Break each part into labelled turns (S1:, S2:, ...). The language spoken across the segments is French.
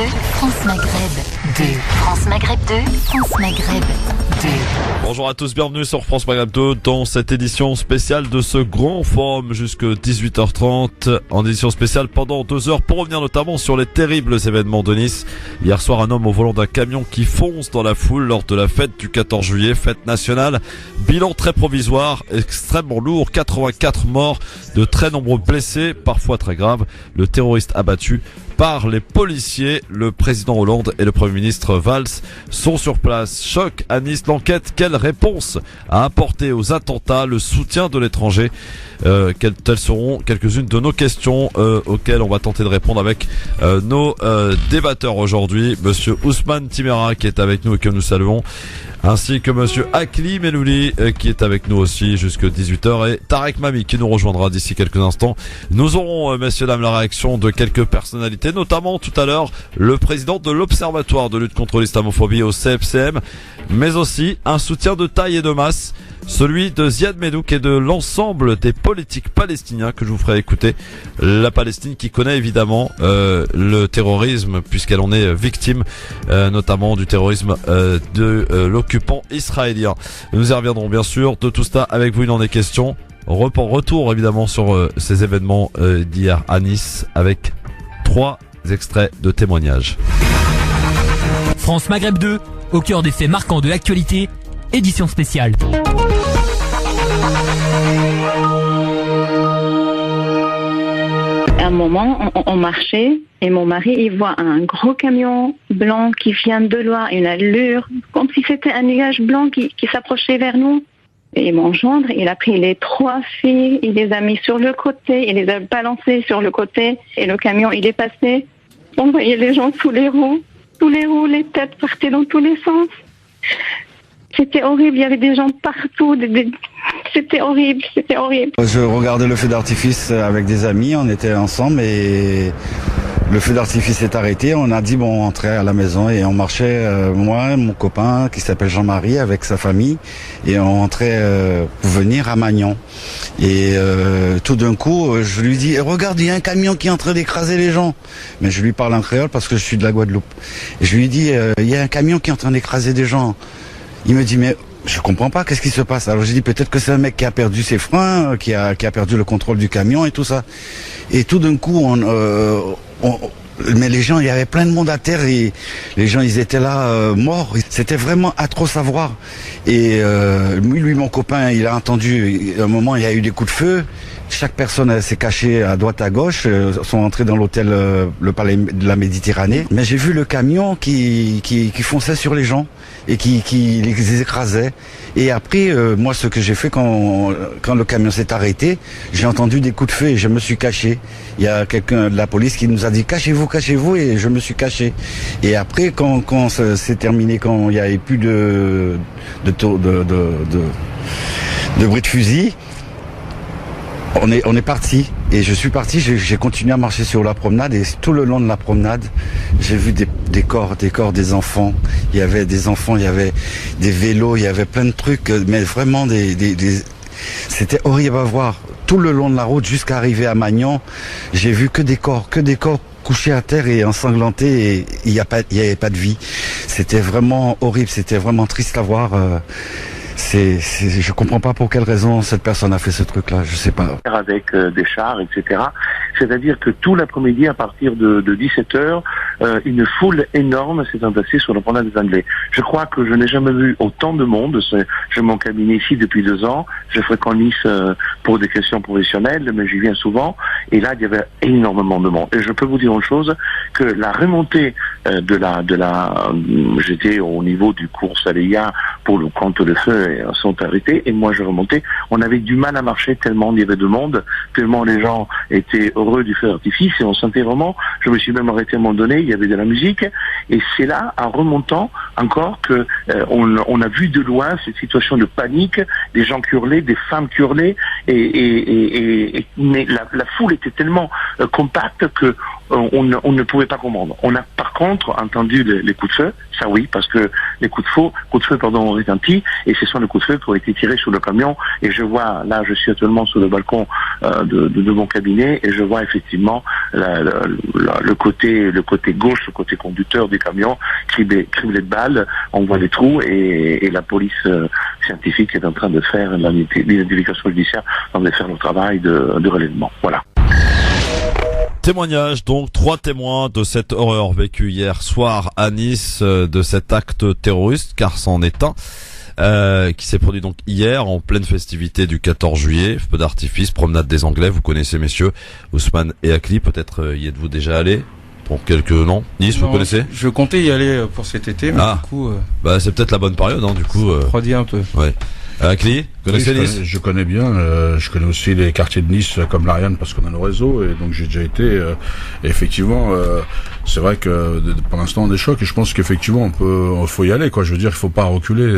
S1: France Maghreb 2. France Maghreb 2. France Maghreb 2.
S2: Bonjour à tous, bienvenue sur France Maghreb 2 dans cette édition spéciale de ce grand forum jusqu'à 18h30. En édition spéciale pendant 2 heures pour revenir notamment sur les terribles événements de Nice. Hier soir, un homme au volant d'un camion qui fonce dans la foule lors de la fête du 14 juillet, fête nationale. Bilan très provisoire, extrêmement lourd, 84 morts, de très nombreux blessés, parfois très graves. Le terroriste abattu par les policiers. Le président Hollande et le Premier ministre Valls sont sur place. Choc à Nice, l'enquête. Quelle réponse à apporter aux attentats, le soutien de l'étranger? Telles seront quelques-unes de nos questions auxquelles on va tenter de répondre avec nos débatteurs aujourd'hui. Monsieur Ousmane Timera qui est avec nous et que nous saluons, ainsi que monsieur Akli Melouli qui est avec nous aussi jusqu'à 18h, et Tarek Mami qui nous rejoindra d'ici quelques instants. Nous aurons, messieurs dames, la réaction de quelques personnalités, notamment tout à l'heure le président de l'Observatoire de lutte contre l'islamophobie au CFCM, mais aussi un soutien de taille et de masse, celui de Ziad Medouk et de l'ensemble des politiques palestiniens que je vous ferai écouter. La Palestine qui connaît évidemment le terrorisme puisqu'elle en est victime, notamment du terrorisme de l'occupant israélien. Nous y reviendrons bien sûr. De tout cela avec vous, il en est question. Retour évidemment sur ces événements d'hier à Nice avec 3 extraits de témoignages.
S3: France Maghreb 2, au cœur des faits marquants de l'actualité, édition spéciale.
S4: À un moment, on marchait et mon mari, il voit un gros camion blanc qui vient de loin, une allure, comme si c'était un nuage blanc qui s'approchait vers nous. Et mon gendre, il a pris les 3 filles, il les a mis sur le côté, il les a balancées sur le côté et le camion, il est passé. On voyait les gens sous les roues, les têtes partaient dans tous les sens. C'était horrible, il y avait des gens partout, c'était horrible.
S5: Je regardais le feu d'artifice avec des amis, on était ensemble et le feu d'artifice est arrêté. On a dit bon, on rentrait à la maison et on marchait, moi, mon copain qui s'appelle Jean-Marie avec sa famille, et on rentrait pour venir à Magnan. Et tout d'un coup, je lui dis regarde, il y a un camion qui est en train d'écraser les gens. Mais je lui parle en créole parce que je suis de la Guadeloupe. Et je lui dis il y a un camion qui est en train d'écraser des gens. Il me dit mais je comprends pas, qu'est-ce qui se passe? Alors j'ai dit peut-être que c'est un mec qui a perdu ses freins, qui a perdu le contrôle du camion et tout ça. Et tout d'un coup, mais les gens, il y avait plein de monde à terre et les gens, ils étaient là morts. C'était vraiment à trop savoir. Et lui, mon copain, il a entendu, à un moment, il y a eu des coups de feu. Chaque personne s'est cachée à droite à gauche, sont entrés dans l'hôtel le Palais de la Méditerranée. Mais j'ai vu le camion qui fonçait sur les gens et qui les écrasait. Et après, moi, ce que j'ai fait quand le camion s'est arrêté, j'ai entendu des coups de feu et je me suis caché. Il y a quelqu'un de la police qui nous a dit cachez-vous, et je me suis caché. Et après, quand c'est terminé, quand il n'y avait plus de bruit de fusil, on est parti. Et je suis parti, j'ai continué à marcher sur la promenade, et tout le long de la promenade, j'ai vu des corps des enfants. Il y avait des enfants, il y avait des vélos, il y avait plein de trucs, mais vraiment c'était horrible à voir. Tout le long de la route jusqu'à arriver à Magnan, j'ai vu que des corps couchés à terre et ensanglantés, et il n'y avait pas de vie. C'était vraiment horrible, c'était vraiment triste à voir. Je comprends pas pour quelle raison cette personne a fait ce truc-là, je sais pas.
S6: Avec des chars, etc. C'est-à-dire que tout l'après-midi, à partir de 17h, une foule énorme s'est entassée sur le promenade des Anglais. Je crois que je n'ai jamais vu autant de monde. J'ai mon cabinet ici depuis 2 ans. Je fréquente Nice pour des questions professionnelles, mais j'y viens souvent. Et là, il y avait énormément de monde. Et je peux vous dire une chose, que la remontée j'étais au niveau du cours Saléa pour le compte de feu, sont arrêtés, et moi je remontais. On avait du mal à marcher tellement il y avait de monde, tellement les gens étaient heureux du feu d'artifice, et on sentait vraiment, je me suis même arrêté à un moment donné, il y avait de la musique, et c'est là, en remontant encore, que on a vu de loin cette situation de panique, des gens qui hurlaient, des femmes qui hurlaient, mais la foule était tellement compacte que on ne pouvait pas comprendre. On a par contre entendu les coups de feu, ça oui, parce que les coups de feu ont retenti, et ce sont les coups de feu qui ont été tirés sur le camion. Et je vois, là je suis actuellement sur le balcon de mon cabinet, et je vois effectivement le côté gauche, le côté conducteur du camion, criblé de balles, on voit les trous et la police scientifique est en train de faire l'identification judiciaire, en train de faire le travail de relèvement. Voilà.
S2: Témoignage donc, 3 témoins de cette horreur vécue hier soir à Nice, de cet acte terroriste, car c'en est un, qui s'est produit donc hier en pleine festivité du 14 juillet, feu d'artifice, promenade des Anglais, vous connaissez messieurs, Ousmane et Akli, peut-être y êtes-vous déjà allés pour quelques noms. Nice, vous connaissez?
S7: Je comptais y aller pour cet été, mais du coup...
S2: c'est peut-être la bonne période, du coup...
S7: refroidit un peu.
S2: Ouais. Akli, vous connaissez Nice?
S8: Je connais bien, je connais aussi les quartiers de Nice comme l'Ariane parce qu'on a nos réseaux et donc j'ai déjà été. Effectivement, c'est vrai que pour l'instant on est choc et je pense qu'effectivement faut y aller quoi. Je veux dire, il faut pas reculer,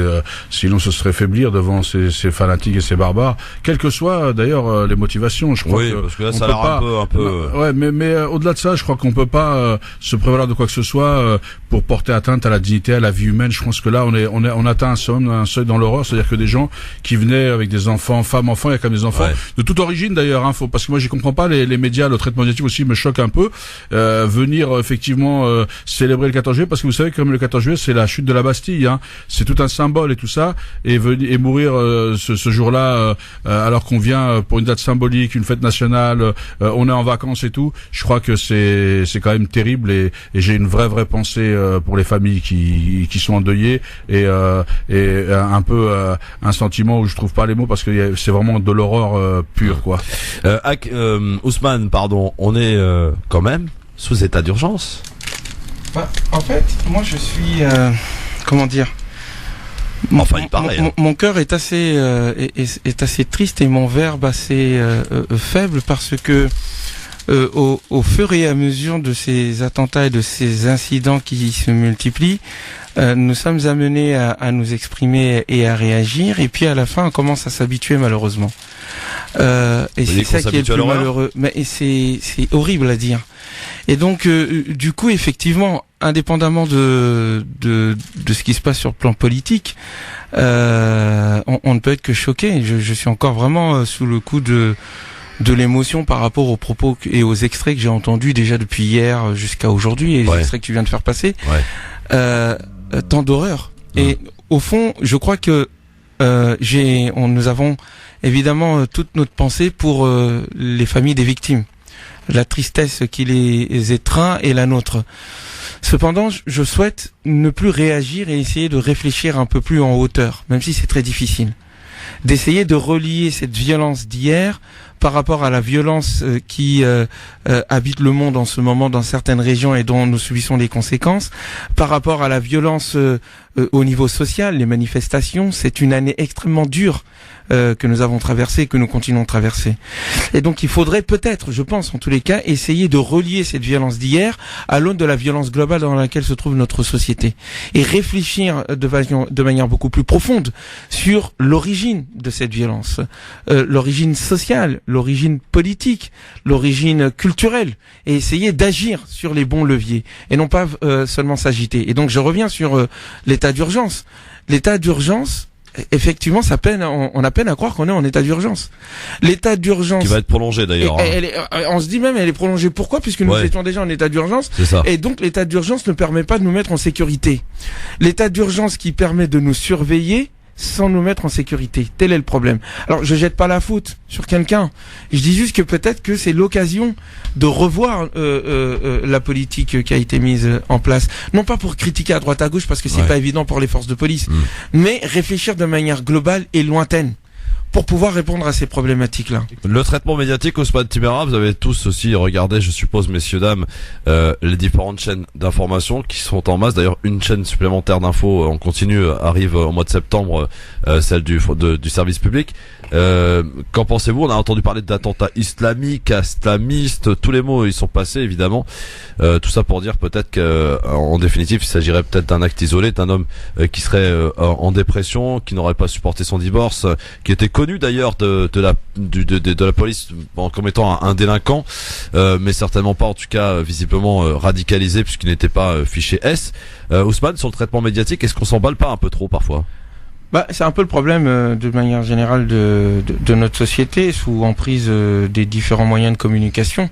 S8: sinon ce serait faiblir devant ces fanatiques et ces barbares, quelles que soient d'ailleurs les motivations. Je crois
S2: parce que là ça a l'air un peu.
S8: Ouais, mais au-delà de ça, je crois qu'on peut pas se prévaloir de quoi que ce soit pour porter atteinte à la dignité, à la vie humaine. Je pense que là on atteint un seuil dans l'horreur, c'est-à-dire que des gens qui venaient avec des enfants, femmes, enfants, il y a quand même des enfants de toute origine d'ailleurs, parce que moi je comprends pas les médias, le traitement médiatique aussi me choque un peu, venir effectivement célébrer le 14 juillet, parce que vous savez comme le 14 juillet c'est la chute de la Bastille, c'est tout un symbole et tout ça, et mourir ce jour-là alors qu'on vient pour une date symbolique, une fête nationale, on est en vacances et tout, je crois que c'est quand même terrible et j'ai une vraie pensée pour les familles qui sont endeuillées et un peu un sentiment où je trouve pas les mots parce que c'est vraiment de l'horreur pure quoi.
S2: Ousmane, pardon, on est quand même sous état d'urgence.
S7: En fait, moi je suis comment dire.
S2: Il paraît.
S7: Mon cœur est assez triste et mon verbe assez faible parce que au fur et à mesure de ces attentats et de ces incidents qui se multiplient, nous sommes amenés à nous exprimer et à réagir, et puis à la fin on commence à s'habituer malheureusement. Et c'est ça qui est le plus malheureux. Mais c'est horrible à dire. Et donc du coup effectivement, indépendamment de ce qui se passe sur le plan politique, on ne peut être que choqué. Je suis encore vraiment sous le coup de l'émotion par rapport aux propos et aux extraits que j'ai entendus déjà depuis hier jusqu'à aujourd'hui et les extraits que tu viens de faire passer. Tant d'horreur. Et au fond, je crois que nous avons évidemment toute notre pensée pour les familles des victimes. La tristesse qui les étreint est la nôtre. Cependant, je souhaite ne plus réagir et essayer de réfléchir un peu plus en hauteur, même si c'est très difficile. D'essayer de relier cette violence d'hier par rapport à la violence qui habite le monde en ce moment dans certaines régions et dont nous subissons les conséquences, par rapport à la violence au niveau social, les manifestations. C'est une année extrêmement dure que nous avons traversée, que nous continuons de traverser. Et donc il faudrait peut-être, je pense en tous les cas, essayer de relier cette violence d'hier à l'aune de la violence globale dans laquelle se trouve notre société et réfléchir de manière beaucoup plus profonde sur l'origine de cette violence, l'origine sociale, l'origine politique, l'origine culturelle, et essayer d'agir sur les bons leviers et non pas seulement s'agiter. Et donc je reviens sur l'état d'urgence. L'état d'urgence, effectivement, on a peine à croire qu'on est en état d'urgence. L'état d'urgence...
S2: Qui va être prolongé d'ailleurs.
S7: On se dit même, elle est prolongée. Pourquoi? Puisque nous étions déjà en état d'urgence.
S2: C'est ça.
S7: Et donc l'état d'urgence ne permet pas de nous mettre en sécurité. L'état d'urgence qui permet de nous surveiller sans nous mettre en sécurité. Tel est le problème. Alors, je jette pas la faute sur quelqu'un. Je dis juste que peut-être que c'est l'occasion de revoir la politique qui a été mise en place. Non pas pour critiquer à droite à gauche, parce que c'est pas évident pour les forces de police, mais réfléchir de manière globale et lointaine pour pouvoir répondre à ces problématiques-là.
S2: Le traitement médiatique, Ousmane Timéra, vous avez tous aussi regardé, je suppose, messieurs, dames, les différentes chaînes d'information qui sont en masse. D'ailleurs, une chaîne supplémentaire d'infos en continu arrive au mois de septembre, celle du service public. Qu'en pensez-vous? On a entendu parler d'attentats islamiques, islamistes, tous les mots ils sont passés évidemment. Tout ça pour dire peut-être qu'en définitive il s'agirait peut-être d'un acte isolé, d'un homme qui serait en dépression, qui n'aurait pas supporté son divorce, qui était connu d'ailleurs de la police comme étant un délinquant, mais certainement pas en tout cas visiblement radicalisé puisqu'il n'était pas fiché S. Ousmane, sur le traitement médiatique, est-ce qu'on s'emballe pas un peu trop parfois?
S7: C'est un peu le problème de manière générale de notre société sous emprise des différents moyens de communication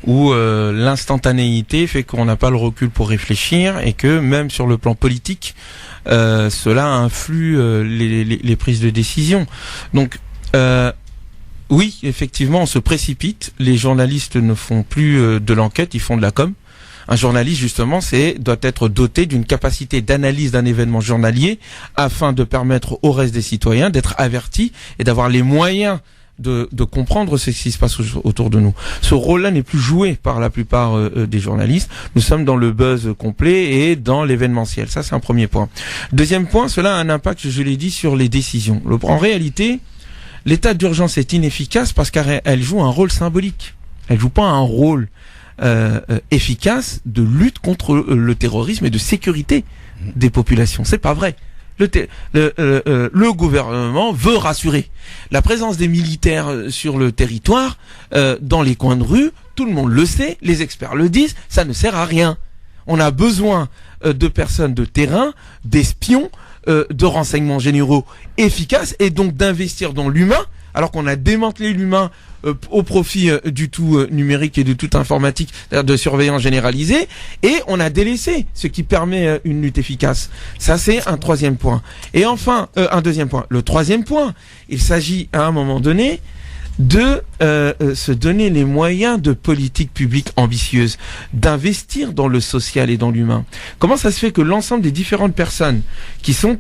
S7: où l'instantanéité fait qu'on n'a pas le recul pour réfléchir et que même sur le plan politique cela influe les prises de décision. Donc oui, effectivement, on se précipite, les journalistes ne font plus de l'enquête, ils font de la com. Un journaliste, justement, doit être doté d'une capacité d'analyse d'un événement journalier afin de permettre au reste des citoyens d'être avertis et d'avoir les moyens de comprendre ce qui se passe autour de nous. Ce rôle-là n'est plus joué par la plupart des journalistes. Nous sommes dans le buzz complet et dans l'événementiel. Ça, c'est un premier point. Deuxième point, cela a un impact, je l'ai dit, sur les décisions. En réalité, l'état d'urgence est inefficace parce qu'elle joue un rôle symbolique. Elle joue pas un rôle efficace de lutte contre le terrorisme et de sécurité des populations. C'est pas vrai. Le gouvernement veut rassurer. La présence des militaires sur le territoire, dans les coins de rue, tout le monde le sait, les experts le disent, ça ne sert à rien. On a besoin de personnes de terrain, d'espions, de renseignements généraux efficaces et donc d'investir dans l'humain, alors qu'on a démantelé l'humain au profit du tout numérique et de toute informatique, c'est-à-dire de surveillance généralisée, et on a délaissé ce qui permet une lutte efficace. Ça, c'est un troisième point. Et enfin, un deuxième point. Le troisième point, il s'agit à un moment donné de se donner les moyens de politiques publiques ambitieuses, d'investir dans le social et dans l'humain. Comment ça se fait que l'ensemble des différentes personnes qui sont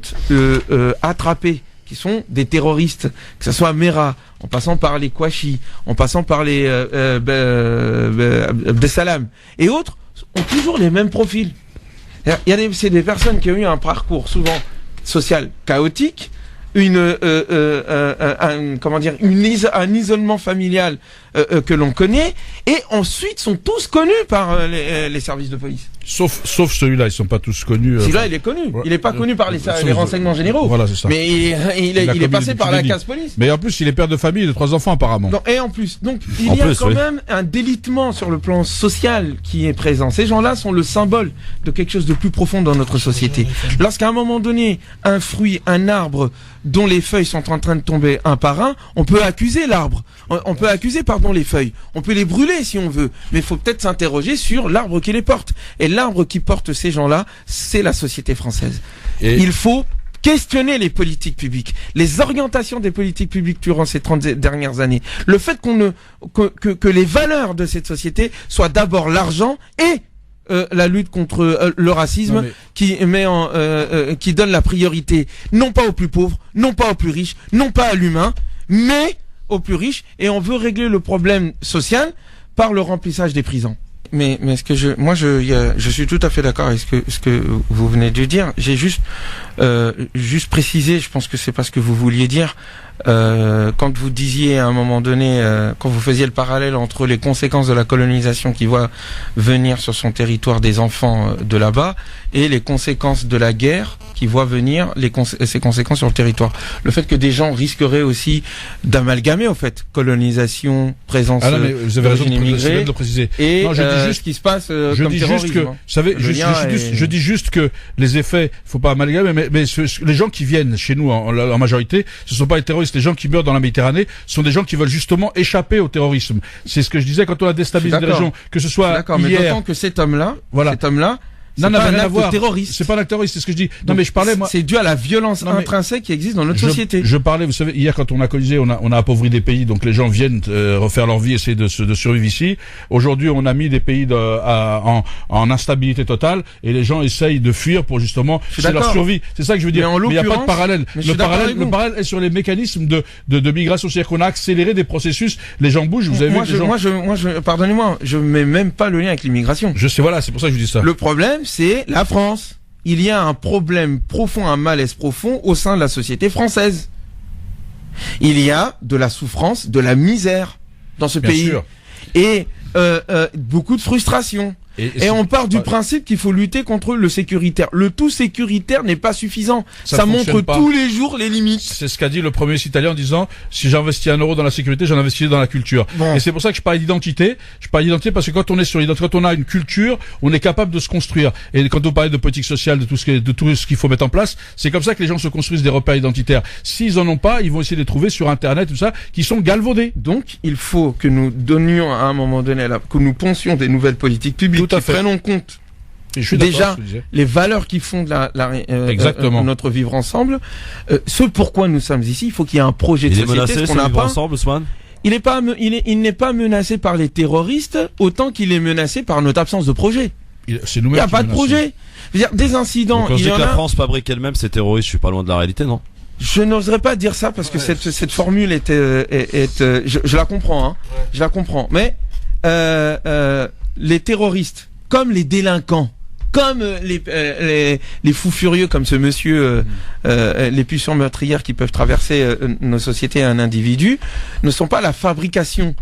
S7: attrapées, qui sont des terroristes, que ce soit Mera, en passant par les Kouachi, en passant par les Abdessalam et autres, ont toujours les mêmes profils. C'est des personnes qui ont eu un parcours souvent social chaotique, un isolement familial que l'on connaît, et ensuite sont tous connus par les services de police.
S8: Sauf celui-là, ils sont pas tous connus.
S7: Celui-là, il est connu. Il est pas connu par les renseignements généraux.
S8: Voilà, c'est ça.
S7: Mais il est passé par la case police.
S8: Mais en plus, il est père de famille de 3 enfants apparemment.
S7: Non, et en plus, donc il y a quand même un délitement sur le plan social qui est présent. Ces gens-là sont le symbole de quelque chose de plus profond dans notre société. Lorsqu'à un moment donné, un fruit, un arbre dont les feuilles sont en train de tomber un par un, on peut accuser l'arbre. On peut accuser, les feuilles. On peut les brûler si on veut. Mais il faut peut-être s'interroger sur l'arbre qui les porte. Et l'arbre qui porte ces gens-là, c'est la société française. Il faut questionner les politiques publiques, les orientations des politiques publiques durant ces 30 dernières années. Le fait que les valeurs de cette société soient d'abord l'argent et la lutte contre le racisme qui donne la priorité non pas aux plus pauvres, non pas aux plus riches, non pas à l'humain, mais aux plus riches, et on veut régler le problème social par le remplissage des prisons. Mais je suis tout à fait d'accord avec ce que vous venez de dire. J'ai juste précisé, je pense que c'est pas ce que vous vouliez dire, quand vous disiez à un moment donné, quand vous faisiez le parallèle entre les conséquences de la colonisation qui voit venir sur son territoire des enfants de là-bas et les conséquences de la guerre qui voit venir ses conséquences sur le territoire. Le fait que des gens risqueraient aussi d'amalgamer, au fait, colonisation, présence d'origine immigrée,
S8: de le préciser.
S7: Et non, je dis juste, ce qui se passe comme terrorisme.
S8: Je dis juste que les effets, faut pas amalgamer, mais les gens qui viennent chez nous en majorité, ce sont pas les terroristes. Les gens qui meurent dans la Méditerranée sont des gens qui veulent justement échapper au terrorisme. C'est ce que je disais quand on a déstabilisé des régions, que ce soit hier.
S7: Mais d'autant que cet homme-là,
S8: non,
S7: pas un acte terroriste.
S8: C'est pas un acte terroriste, c'est ce que je dis. Non, mais je parlais, moi.
S7: C'est dû à la violence intrinsèque qui existe dans notre société.
S8: Je parlais, vous savez, hier, quand on a colonisé, on a appauvri des pays, donc les gens viennent refaire leur vie, essayer de survivre ici. Aujourd'hui, on a mis des pays en instabilité totale, et les gens essayent de fuir pour justement, c'est leur survie. C'est ça que je veux dire. Mais il n'y a pas de parallèle. Le parallèle est sur les mécanismes de migration. C'est-à-dire qu'on a accéléré des processus, les gens bougent, vous avez vu.
S7: Pardonnez-moi, je mets même pas le lien avec l'immigration.
S8: Je sais, voilà, c'est pour ça que je dis ça.
S7: Le problème, c'est la France. Il y a un problème profond, un malaise profond au sein de la société française. Il y a de la souffrance, de la misère dans ce pays. Sûr. Et beaucoup de frustration. Et on part du principe qu'il faut lutter contre le sécuritaire. Le tout sécuritaire n'est pas suffisant. Ça montre tous les jours les limites.
S8: C'est ce qu'a dit le premier ministre italien en disant, si j'investis 1 euro dans la sécurité, j'en investis dans la culture. Bon. Et c'est pour ça que je parle d'identité. Je parle d'identité parce que quand on est sur l'identité, quand on a une culture, on est capable de se construire. Et quand on parle de politique sociale, de tout ce qu'il faut mettre en place, c'est comme ça que les gens se construisent des repères identitaires. S'ils en ont pas, ils vont essayer de les trouver sur Internet, tout ça, qui sont galvaudés.
S7: Donc, il faut que nous donnions à un moment donné, que nous pensions des nouvelles politiques publiques qui prennent en compte déjà les valeurs qui fondent notre vivre ensemble. Ce pourquoi nous sommes ici, il faut qu'il y ait un projet de société.
S2: Ce qu'on n'a pas. Ensemble, Ousmane.
S7: Il n'est pas menacé par les terroristes autant qu'il est menacé par notre absence de projet. Il n'y a pas de projet. Je veux dire, des incidents.
S2: Donc, quand je dis que la France fabrique elle-même ses terroristes, je suis pas loin de la réalité, non?
S7: Je n'oserais pas dire ça parce que cette formule je la comprends, hein. Je la comprends. Mais les terroristes, comme les délinquants, comme les fous furieux, comme ce monsieur, les puissants meurtrières qui peuvent traverser nos sociétés à un individu, ne sont pas la fabrication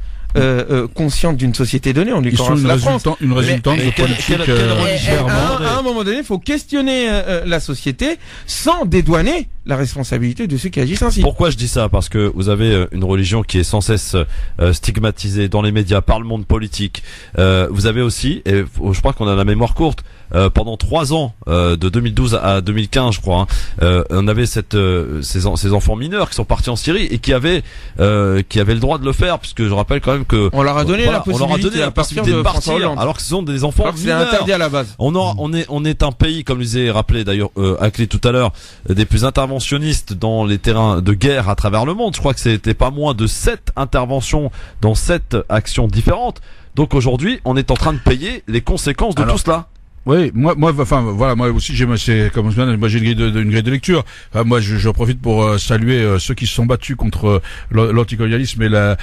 S7: consciente d'une société donnée. On
S8: Ils sont une résultante de politique.
S7: À un moment donné, il faut questionner la société sans dédouaner la responsabilité de ceux qui agissent ainsi.
S2: Pourquoi je dis ça? Parce que vous avez une religion qui est sans cesse stigmatisée dans les médias, par le monde politique. Vous avez aussi, et je crois qu'on a la mémoire courte, pendant 3 ans, de 2012 à 2015, je crois, on avait ces enfants mineurs qui sont partis en Syrie et qui avaient le droit de le faire, puisque je rappelle quand même que
S7: on leur a donné la possibilité
S2: de partir, alors que ce sont des enfants mineurs.
S7: C'est interdit à la base.
S2: On est un pays, comme je l'ai rappelé d'ailleurs Akli tout à l'heure, des plus interventionnistes dans les terrains de guerre à travers le monde. Je crois que c'était pas moins de 7 interventions dans 7 actions différentes. Donc aujourd'hui, on est en train de payer les conséquences de tout cela.
S8: Oui, moi aussi j'ai une grille de lecture. Moi, je profite pour saluer ceux qui se sont battus contre l'anticolonialisme et la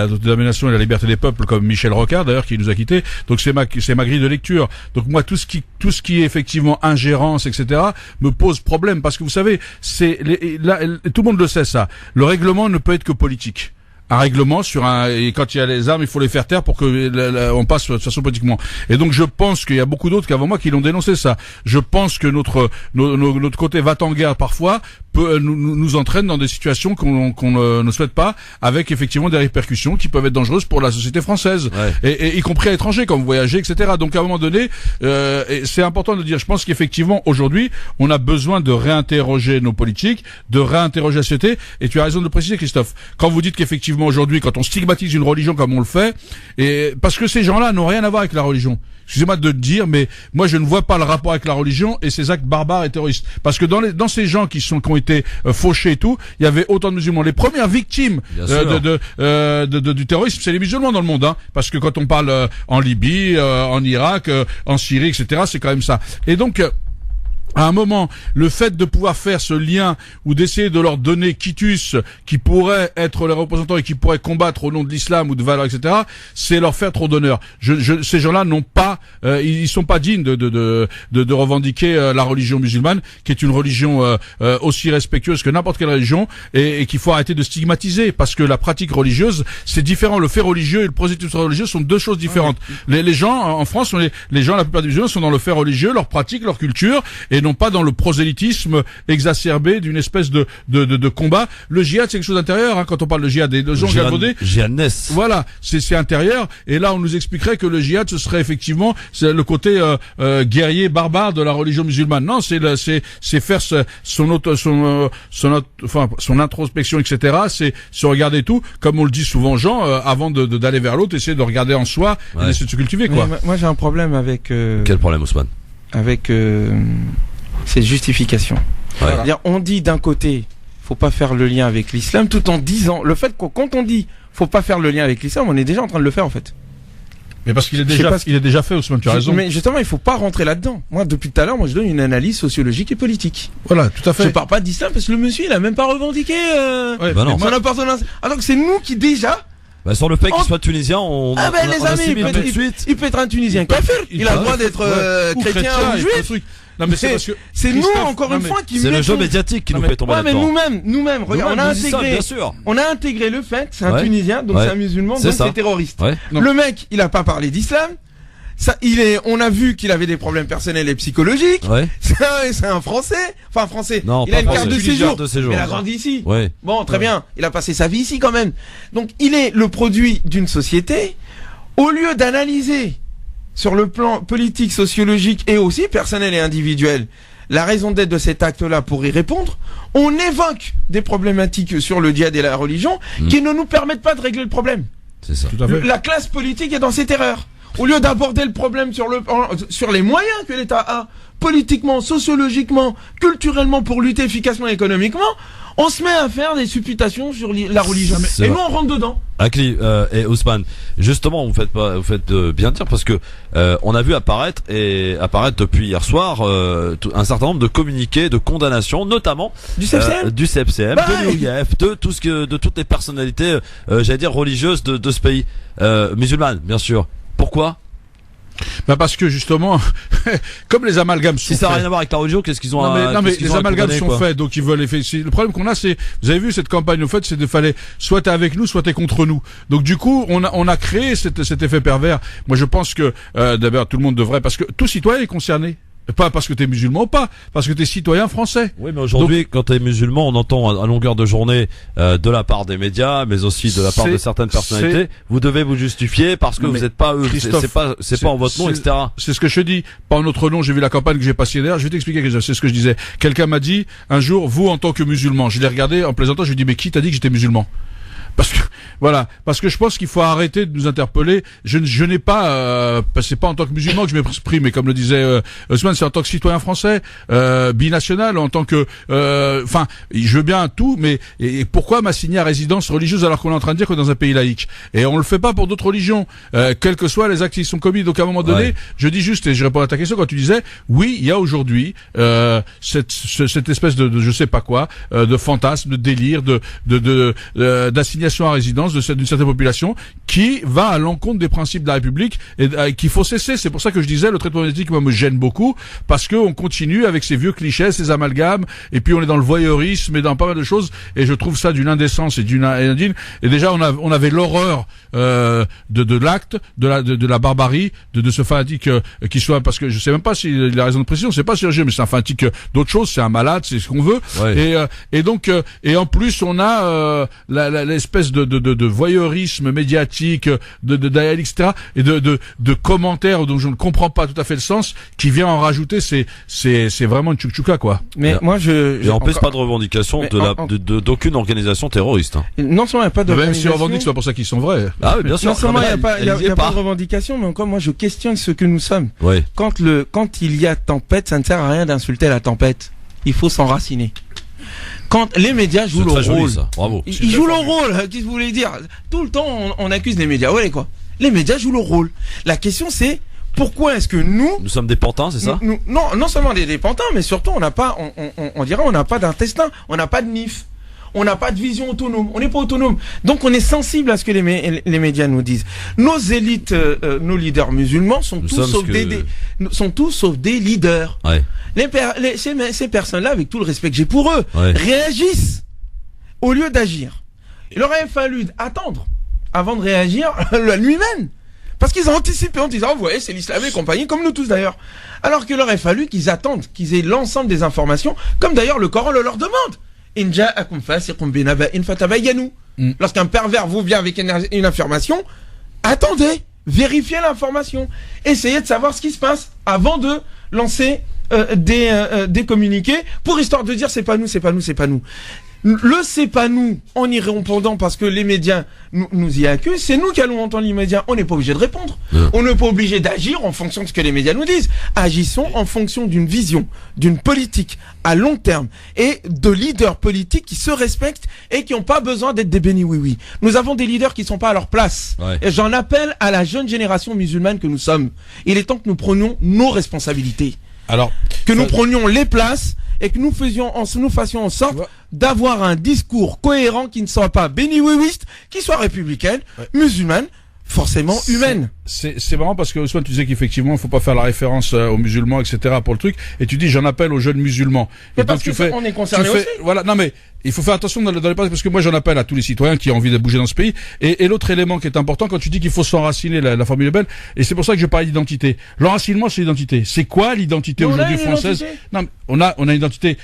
S8: domination et la liberté des peuples, comme Michel Rocard d'ailleurs, qui nous a quittés. Donc c'est ma grille de lecture. Donc moi, tout ce qui est effectivement ingérence, etc., me pose problème parce que vous savez, tout le monde le sait ça. Le règlement ne peut être que politique. Un règlement et quand il y a les armes, il faut les faire taire pour que on passe de façon politiquement. Et donc je pense qu'il y a beaucoup d'autres qu'avant moi qui l'ont dénoncé ça. Je pense que notre côté va-t-en-guerre parfois nous entraîne dans des situations qu'on ne souhaite pas, avec effectivement des répercussions qui peuvent être dangereuses pour la société française, et y compris à l'étranger quand vous voyagez, etc. Donc à un moment donné, c'est important de dire, je pense qu'effectivement aujourd'hui on a besoin de réinterroger nos politiques, de réinterroger la société. Et tu as raison de le préciser, Christophe, quand vous dites qu'effectivement aujourd'hui, quand on stigmatise une religion comme on le fait, et parce que ces gens-là n'ont rien à voir avec la religion. Excusez-moi de le dire, mais moi je ne vois pas le rapport avec la religion et ces actes barbares et terroristes. Parce que dans ces gens qui ont été fauchés et tout, il y avait autant de musulmans. Les premières victimes du terrorisme, c'est les musulmans dans le monde, hein. Parce que quand on parle en Libye, en Irak, en Syrie, etc., c'est quand même ça. Et donc à un moment, le fait de pouvoir faire ce lien ou d'essayer de leur donner quitus qui pourraient être les représentants et qui pourraient combattre au nom de l'islam ou de valeurs, etc., c'est leur faire trop d'honneur. Ces gens-là n'ont pas, ils sont pas dignes de revendiquer la religion musulmane, qui est une religion aussi respectueuse que n'importe quelle religion, et qu'il faut arrêter de stigmatiser, parce que la pratique religieuse, c'est différent. Le fait religieux et le prosélytisme religieux sont 2 choses différentes. Les gens en France, la plupart des musulmans sont dans le fait religieux, leur pratique, leur culture, et non pas dans le prosélytisme exacerbé d'une espèce de combat. Le djihad, c'est quelque chose d'intérieur, hein, quand on parle de djihad. Les gens galvaudés.
S2: Jihadness.
S8: Voilà. C'est intérieur. Et là, on nous expliquerait que le djihad, ce serait effectivement, c'est le côté, guerrier barbare de la religion musulmane. Non, c'est faire son introspection, etc. C'est se regarder tout, comme on le dit souvent, Jean, avant d'aller vers l'autre, essayer de regarder en soi, et d'essayer de se cultiver, quoi.
S7: Moi, j'ai un problème avec,
S2: Quel problème, Ousmane?
S7: Avec, cette justification. C'est-à-dire, on dit d'un côté, faut pas faire le lien avec l'islam, tout en disant, le fait que quand on dit, faut pas faire le lien avec l'islam, on est déjà en train de le faire, en fait.
S8: Mais parce qu'il est déjà fait, Ousmane, tu as raison.
S7: Mais justement, il faut pas rentrer là-dedans. Moi, depuis tout à l'heure, je donne une analyse sociologique et politique.
S8: Voilà, tout à fait.
S7: Je parle pas d'islam parce que le monsieur, il a même pas revendiqué, son appartenance. Alors que c'est nous qui déjà,
S2: sur le fait qu'il soit tunisien,
S7: les amis, il peut être un tunisien kafir. Il a le droit d'être chrétien ou juif.
S8: Non, mais c'est
S7: nous, encore une fois, qui
S2: c'est le jeu médiatique qui nous fait tomber là-dedans.
S7: Mais nous-mêmes, regarde, on a intégré le fait, c'est un Tunisien, donc c'est un musulman, donc c'est terroriste. Le mec, il a pas parlé d'islam. on a vu qu'il avait des problèmes personnels et psychologiques.
S2: Ouais.
S7: C'est un Français. Enfin, un Français.
S2: Non,
S7: il a une
S2: pas
S7: carte de
S2: français.
S7: séjour.
S2: De
S7: Mais il a grandi ici.
S2: Ouais.
S7: Bon, très bien. Il a passé sa vie ici quand même. Donc, il est le produit d'une société. Au lieu d'analyser sur le plan politique, sociologique et aussi personnel et individuel la raison d'être de cet acte-là pour y répondre, on évoque des problématiques sur le djihad et la religion qui ne nous permettent pas de régler le problème.
S2: C'est ça.
S8: Tout à fait.
S7: La classe politique est dans cette erreur. Au lieu d'aborder le problème sur les moyens que l'État a, politiquement, sociologiquement, culturellement, pour lutter efficacement économiquement, on se met à faire des supputations sur la religion. Et nous, on rentre dedans.
S2: Akli et Ousmane, justement, vous faites bien dire parce que on a vu apparaître depuis hier soir un certain nombre de communiqués de condamnation, notamment
S7: du CFCM,
S2: de l'OIF, de toutes les personnalités, j'allais dire religieuses de ce pays, musulmanes, bien sûr. Pourquoi?
S8: Parce que justement, comme les amalgames sont
S2: si ça n'a
S8: faits.
S2: rien à voir avec la religion, qu'est-ce qu'ils ont
S8: Non mais les amalgames sont
S2: quoi.
S8: faits, donc ils veulent les faire. Le problème qu'on a, c'est, vous avez vu cette campagne, au fait, c'est de fallait soit t'es avec nous, soit t'es contre nous. Donc du coup, on a créé cet effet pervers. Moi, je pense que d'abord tout le monde devrait, parce que tout citoyen est concerné. Pas parce que t'es musulman ou pas, parce que t'es citoyen français.
S2: Oui, mais aujourd'hui, quand t'es musulman, on entend à longueur de journée de la part des médias, mais aussi de la part de certaines personnalités, vous devez vous justifier parce que vous n'êtes pas eux, c'est pas en votre nom, etc.
S8: C'est ce que je te dis. Pas en notre nom, j'ai vu la campagne que j'ai passée d'ailleurs. Je vais t'expliquer quelque chose. C'est ce que je disais. Quelqu'un m'a dit un jour, vous en tant que musulman, je l'ai regardé en plaisantant, je lui ai dit mais qui t'a dit que j'étais musulman? Parce que je pense qu'il faut arrêter de nous interpeller. Je n'ai pas, c'est pas en tant que musulman que je m'exprime, mais comme le disait Ousmane, c'est en tant que citoyen français, binational, en tant que, enfin, je veux bien tout, mais et pourquoi m'assigner à résidence religieuse alors qu'on est en train de dire que dans un pays laïque? Et on le fait pas pour d'autres religions, quels que soient les actes qui sont commis. Donc à un moment donné, je dis juste, et je réponds à ta question quand tu disais, oui, il y a aujourd'hui cette espèce de je sais pas quoi, de fantasme, de délire, d'assignation à résidence d'une certaine population qui va à l'encontre des principes de la République et qu'il faut cesser. C'est pour ça que je disais le traitement médiatique moi me gêne beaucoup parce que on continue avec ces vieux clichés, ces amalgames et puis on est dans le voyeurisme et dans pas mal de choses et je trouve ça d'une indécence et d'une indigne. Et déjà on avait l'horreur de l'acte, de la barbarie, de ce fanatique qui soit, parce que je sais même pas s'il a raison de précision, c'est pas chirurgien mais c'est un fanatique d'autre chose, c'est un malade, c'est ce qu'on veut. Et donc et en plus on a l'espèce de voyeurisme médiatique, etc. et de commentaires dont je ne comprends pas tout à fait le sens, qui vient en rajouter, c'est vraiment une tchouk-tchouka, quoi.
S7: Mais moi
S2: et en plus pas de revendication d'aucune organisation terroriste.
S7: Non seulement il n'y a pas de
S8: même si on revendique, c'est pas pour ça qu'ils sont vrais.
S2: Ah oui, bien sûr.
S7: Non seulement il n'y a pas de revendication, mais encore moi je questionne ce que nous sommes.
S2: Oui.
S7: Quand il y a tempête, ça ne sert à rien d'insulter la tempête. Il faut s'enraciner. Quand les médias jouent leur rôle,
S2: bravo.
S7: Ils jouent leur rôle. Qu'est-ce que vous voulez dire? Tout le temps, on accuse les médias. Ouais, quoi. Les médias jouent leur rôle. La question, c'est pourquoi est-ce que nous
S2: sommes des pantins, c'est ça?
S7: Non seulement des pantins, mais surtout on n'a pas, on dirait, on n'a pas d'intestin, on n'a pas de NIF. On n'a pas de vision autonome, on n'est pas autonome. Donc on est sensible à ce que les médias nous disent. Nos élites, nos leaders musulmans sont tous sauf des leaders.
S2: Ouais.
S7: Ces personnes-là, avec tout le respect que j'ai pour eux, réagissent au lieu d'agir. Il aurait fallu attendre avant de réagir la nuit même. Parce qu'ils ont anticipé en disant, vous voyez, c'est l'islam et compagnie, comme nous tous d'ailleurs. Alors qu'il aurait fallu qu'ils attendent, qu'ils aient l'ensemble des informations, comme d'ailleurs le Coran le leur demande. Lorsqu'un pervers vous vient avec une information, attendez, vérifiez l'information, essayez de savoir ce qui se passe avant de lancer des communiqués pour histoire de dire c'est pas nous. Le c'est pas nous en y répondant parce que les médias nous y accusent, c'est nous qui allons entendre les médias, on n'est pas obligé de répondre. On n'est pas obligé d'agir en fonction de ce que les médias nous disent. Agissons en fonction d'une vision, d'une politique à long terme et de leaders politiques qui se respectent et qui n'ont pas besoin d'être des bénis oui. Nous avons des leaders qui sont pas à leur place. Et j'en appelle à la jeune génération musulmane que nous sommes. Il est temps que nous prenions nos responsabilités.
S8: Alors,
S7: que nous prenions les places et que nous fassions en sorte d'avoir un discours cohérent qui ne soit pas béni-oui-wiste, qui soit républicaine, musulmane, forcément humaine.
S8: c'est marrant parce que Ousmane, tu disais qu'effectivement, il faut pas faire la référence aux musulmans, etc. pour le truc, et tu dis j'en appelle aux jeunes musulmans.
S7: Mais
S8: et
S7: parce
S8: donc
S7: que on est concerné aussi.
S8: Voilà, non mais il faut faire attention dans les paroles parce que moi j'en appelle à tous les citoyens qui ont envie de bouger dans ce pays. Et l'autre élément qui est important quand tu dis qu'il faut s'enraciner, la formule est belle, et c'est pour ça que je parle d'identité. L'enracinement, c'est l'identité. C'est quoi l'identité aujourd'hui française? Non, mais on a une identité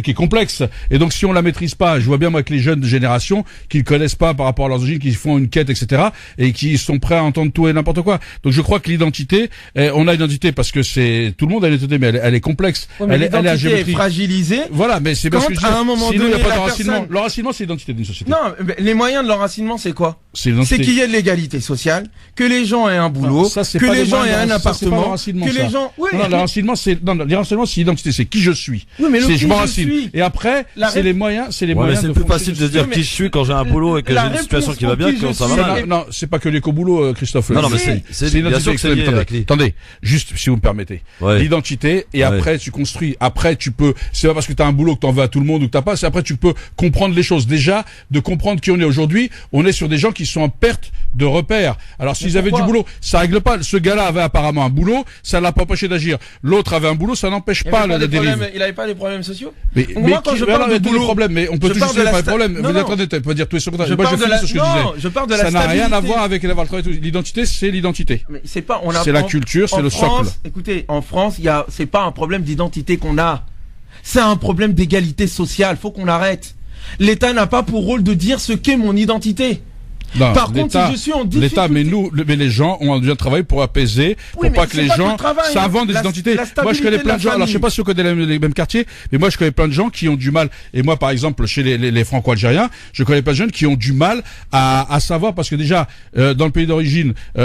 S8: qui est complexe. Et donc si on la maîtrise pas, je vois bien moi avec les jeunes de génération qui ne connaissent pas par rapport à leurs origines, qui font une quête, etc. et qui sont prêts à entendre tout et n'importe quoi. Donc je crois que l'identité, on a une identité parce que tout le monde a une identité, mais elle est complexe.
S7: Ouais, mais
S8: elle est à géométrie.
S7: est fragilisée.
S8: Voilà, mais c'est parce que
S7: à un moment
S8: sinon, il
S7: donné,
S8: n'y a pas
S7: la
S8: d'enracinement.
S7: personne-
S8: L'enracinement, c'est l'identité d'une société.
S7: Non, mais les moyens de l'enracinement, c'est quoi?
S8: C'est l'identité.
S7: C'est qu'il y ait de l'égalité sociale, que les gens aient un boulot,
S8: Non, ça, c'est
S7: que
S8: pas
S7: les
S8: des
S7: gens aient
S8: moyens,
S7: un
S8: ça, c'est pas
S7: appartement,
S8: l'enracinement,
S7: que
S8: ça.
S7: les gens... Oui,
S8: Non, l'enracinement, c'est l'identité, c'est qui je suis.
S7: Oui, mais le
S8: C'est
S7: qui
S8: je
S7: je
S8: m'enracine.
S7: suis.
S8: Et après,
S7: La
S8: c'est les moyens,
S2: Ouais, mais c'est
S8: de
S2: plus
S8: foncer
S2: facile de
S8: le
S2: dire
S7: système.
S2: qui je suis quand j'ai un boulot et que j'ai
S7: La
S2: une situation qui va
S7: réponse
S2: bien
S7: pour
S2: que
S7: qui
S2: ça
S7: je
S2: va
S7: suis,
S2: mal.
S7: c'est-
S8: Non, c'est pas que l'éco-boulot, Christophe.
S2: Non, mais
S8: C'est
S2: c'est bien sûr que c'est lié
S8: attendez,
S2: avec les-
S8: attendez, juste si vous me permettez.
S2: Ouais.
S8: L'identité, et
S2: Ouais.
S8: après tu construis. Après tu peux, c'est pas parce que tu as un boulot que t'en veux à tout le monde ou que t'as pas, c'est après tu peux comprendre les choses. Déjà, de comprendre qui on est aujourd'hui, on est sur des gens qui sont en perte de repères. Alors s'ils avaient du
S7: pourquoi
S8: boulot, ça règle pas. Ce gars-là avait apparemment un boulot, ça l'a pas empêché d'agir. L'autre avait un boulot, ça n'empêche
S7: Il
S8: pas
S7: avait
S8: la
S7: des
S8: dérive.
S7: problèmes- il avait pas des problèmes sociaux?
S8: Mais
S7: Moi, quand
S8: qui-
S7: je
S8: alors,
S7: parle de
S8: il y a tous les
S7: boulot,
S8: problèmes, mais on peut
S7: je
S8: toujours
S7: parle de
S8: dire
S7: la
S8: pas de
S7: sta-
S8: problème.
S7: non,
S8: Vous
S7: non.
S8: êtes honnête, pas dire tout et sur contraire.
S7: Je
S8: Moi,
S7: parle
S8: je
S7: de
S8: finis
S7: la-
S8: sur ce que
S7: non,
S8: je disais.
S7: je parle de la
S8: Ça n'a rien à
S7: stabilité.
S8: voir avec l'avoir travaillé. L'identité, c'est l'identité.
S7: Mais c'est pas, on a,
S8: C'est la
S7: en-
S8: culture, c'est
S7: en
S8: le
S7: France,
S8: socle.
S7: Écoutez, en France, c'est pas un problème d'identité qu'on a. C'est un problème d'égalité sociale. Faut qu'on arrête. L'État n'a pas pour rôle de dire ce qu'est mon identité.
S8: Non,
S7: Par contre,
S8: l'État-
S7: si je suis en
S8: l'État, mais
S7: difficulté-
S8: mais les gens ont dû travailler pour apaiser, pour
S7: mais
S8: pas que
S7: c'est
S8: les
S7: pas que
S8: gens
S7: le travail,
S8: s'inventent des
S7: la-
S8: identités.
S7: la
S8: Moi, je connais
S7: stabilité
S8: plein
S7: de
S8: de gens.
S7: la
S8: Alors, je sais
S7: famille.
S8: pas si vous connaissez les mêmes quartiers, mais moi, je connais plein de gens qui ont du mal. Et moi, par exemple, chez les Franco-Algériens, je connais plein de jeunes qui ont du mal à savoir parce que déjà, dans le pays d'origine, on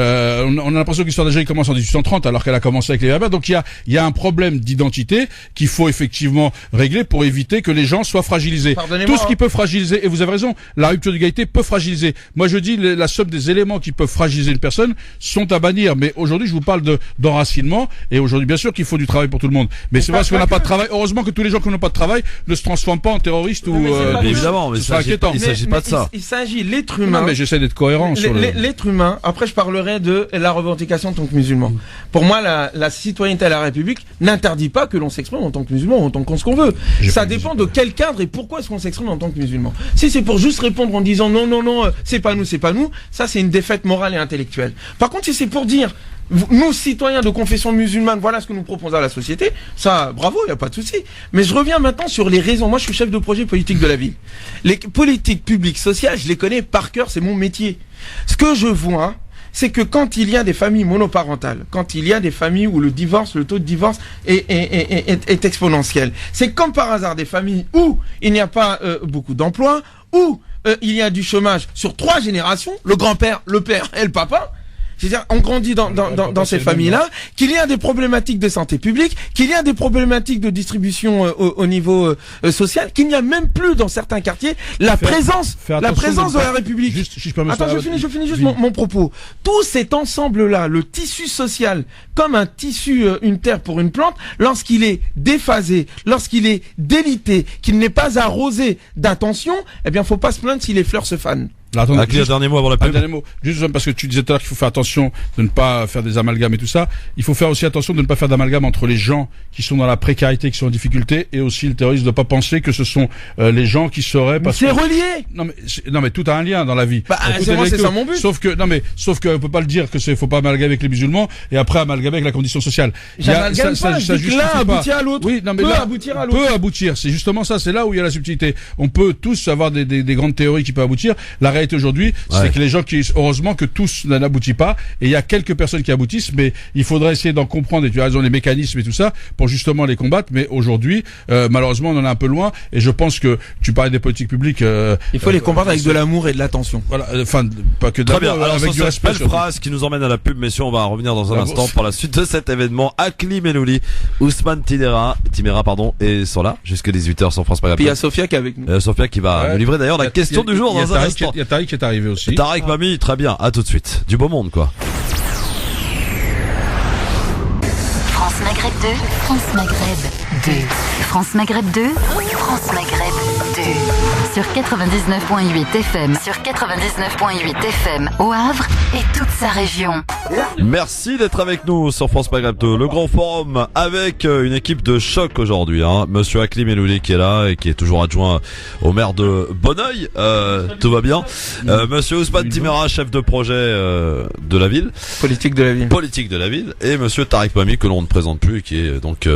S8: a l'impression que l'histoire d'Algérie commence en 1830 alors qu'elle a commencé avec les Berbères. Donc, il y a un problème d'identité qu'il faut effectivement régler pour éviter que les gens soient fragilisés.
S7: Pardonnez-moi,
S8: Tout ce qui peut fragiliser, et vous avez raison, la rupture d'égalité peut fragiliser. Moi, je dis, la somme des éléments qui peuvent fragiliser une personne sont à bannir. Mais aujourd'hui, je vous parle d'enracinement. Et aujourd'hui, bien sûr qu'il faut du travail pour tout le monde. Mais c'est
S7: pas-
S8: parce qu'on
S7: pas
S8: n'a pas de
S7: que.
S8: travail. Heureusement que tous les gens qui n'ont pas de travail ne se transforment pas en terroristes ou...
S7: mais c'est pas
S2: Mais
S7: que-
S2: évidemment, mais
S8: ce
S2: il
S8: serait
S2: s'agit pas,
S8: inquiétant.
S2: il s'agit pas de ça.
S7: Il s'agit l'être
S8: Non,
S7: humain.
S8: mais j'essaie d'être cohérent sur le...
S7: L'être humain, après je parlerai de la revendication en tant que musulman. Pour moi, la citoyenneté à la République n'interdit pas que l'on s'exprime en tant que musulman ou en tant qu'on ce qu'on veut.
S8: J'ai
S7: Ça
S8: pas dit
S7: dépend de quel cadre et pourquoi est-ce qu'on s'exprime en tant que musulman. Si c'est pour juste répondre en disant non, c'est pas nous, ça c'est une défaite morale et intellectuelle. Par contre, si c'est pour dire nous, citoyens de confession musulmane, voilà ce que nous proposons à la société, ça, bravo, il n'y a pas de souci. Mais je reviens maintenant sur les raisons. Moi, je suis chef de projet politique de la ville. Les politiques publiques sociales, je les connais par cœur, c'est mon métier. Ce que je vois, c'est que quand il y a des familles monoparentales, quand il y a des familles où le taux de divorce est exponentiel, c'est comme par hasard des familles où il n'y a pas beaucoup d'emplois, où il y a du chômage sur 3 générations, le grand-père, le père et le papa. C'est-à-dire, on grandit dans ces familles-là, qu'il y a des problématiques de santé publique, qu'il y a des problématiques de distribution au niveau social, qu'il n'y a même plus dans certains quartiers la présence de la République.
S8: Juste, si je peux me
S7: Attends,
S8: faire-
S7: je finis juste
S8: Oui.
S7: mon propos. Tout cet ensemble-là, le tissu social, comme un tissu, une terre pour une plante, lorsqu'il est déphasé, lorsqu'il est délité, qu'il n'est pas arrosé d'attention, eh bien, faut pas se plaindre si les fleurs se fanent.
S8: Là, attendez,
S2: Avec le
S8: juste-
S2: dernier mot avant la
S8: un
S2: pub.
S8: dernier mot. Juste parce que tu disais tout à l'heure qu'il faut faire attention de ne pas faire des amalgames et tout ça. Il faut faire aussi attention de ne pas faire d'amalgame entre les gens qui sont dans la précarité, qui sont en difficulté, et aussi le terrorisme, de ne pas penser que ce sont les gens qui seraient... parce
S7: C'est
S8: que-
S7: relié.
S8: Non mais tout a un lien dans la vie.
S7: Bah,
S8: Tout
S7: c'est
S8: est
S7: moi,
S8: lié
S7: c'est
S8: avec
S7: ça
S8: tout.
S7: mon but.
S8: Sauf que on peut pas le dire que faut pas amalgamer avec les musulmans et après amalgamer avec la condition sociale. Il y a-
S7: J'amalgame pas, je dis que
S8: justifie
S7: l'un
S8: pas.
S7: aboutit à l'autre.
S8: Oui, non mais
S7: Peut
S8: là,
S7: aboutir à l'autre.
S8: peut aboutir. C'est justement ça. C'est là où il y a la subtilité. On peut tous avoir des grandes théories qui peuvent aboutir. La réalité aujourd'hui,
S2: Ouais.
S8: c'est que les gens heureusement que tous n'aboutit pas, et il y a quelques personnes qui aboutissent, mais il faudrait essayer d'en comprendre, et tu as raison, les mécanismes et tout ça, pour justement les combattre, mais aujourd'hui, malheureusement, on en est un peu loin, et je pense que, tu parlais des politiques publiques,
S7: Il faut les combattre avec de l'amour et de l'attention.
S8: voilà, enfin, pas que
S2: Très bien,
S8: d'amour,
S2: alors
S8: avec
S2: sur
S8: du
S2: cette
S8: respect.
S2: belle
S8: surtout.
S2: phrase qui nous emmène à la pub, messieurs, on va revenir dans un
S8: La
S2: instant
S8: bourse.
S2: pour la suite de cet événement. Akli Menouli, Ousmane Timera, et sont là jusqu'à 18h sur France
S7: Puis il y
S2: Maghreb.
S7: a Sophia qui est avec nous.
S2: Sophia qui va
S8: Ouais.
S2: nous livrer d'ailleurs
S8: Il y
S2: la
S8: a-
S2: question du jour
S8: il y a
S2: dans un
S8: Tariq
S2: instant.
S8: Il y a Tariq qui est arrivé aussi.
S2: Tariq Mami, très bien, à tout de suite. Du beau monde, quoi.
S1: France Maghreb 2, France Maghreb 2, France Maghreb 2, France Maghreb 2. Sur 99.8 FM. Sur 99.8 FM. Au Havre et toute sa région.
S2: Merci d'être avec nous sur France Maghreb 2, le grand forum avec une équipe de choc aujourd'hui. Monsieur Akli Melouli qui est là et qui est toujours adjoint au maire de Bonneuil. Tout va bien. Monsieur Ousmane Timera, chef de projet de la ville.
S7: Politique de la ville.
S2: Et monsieur Tariq Mami que l'on ne présente plus et qui est donc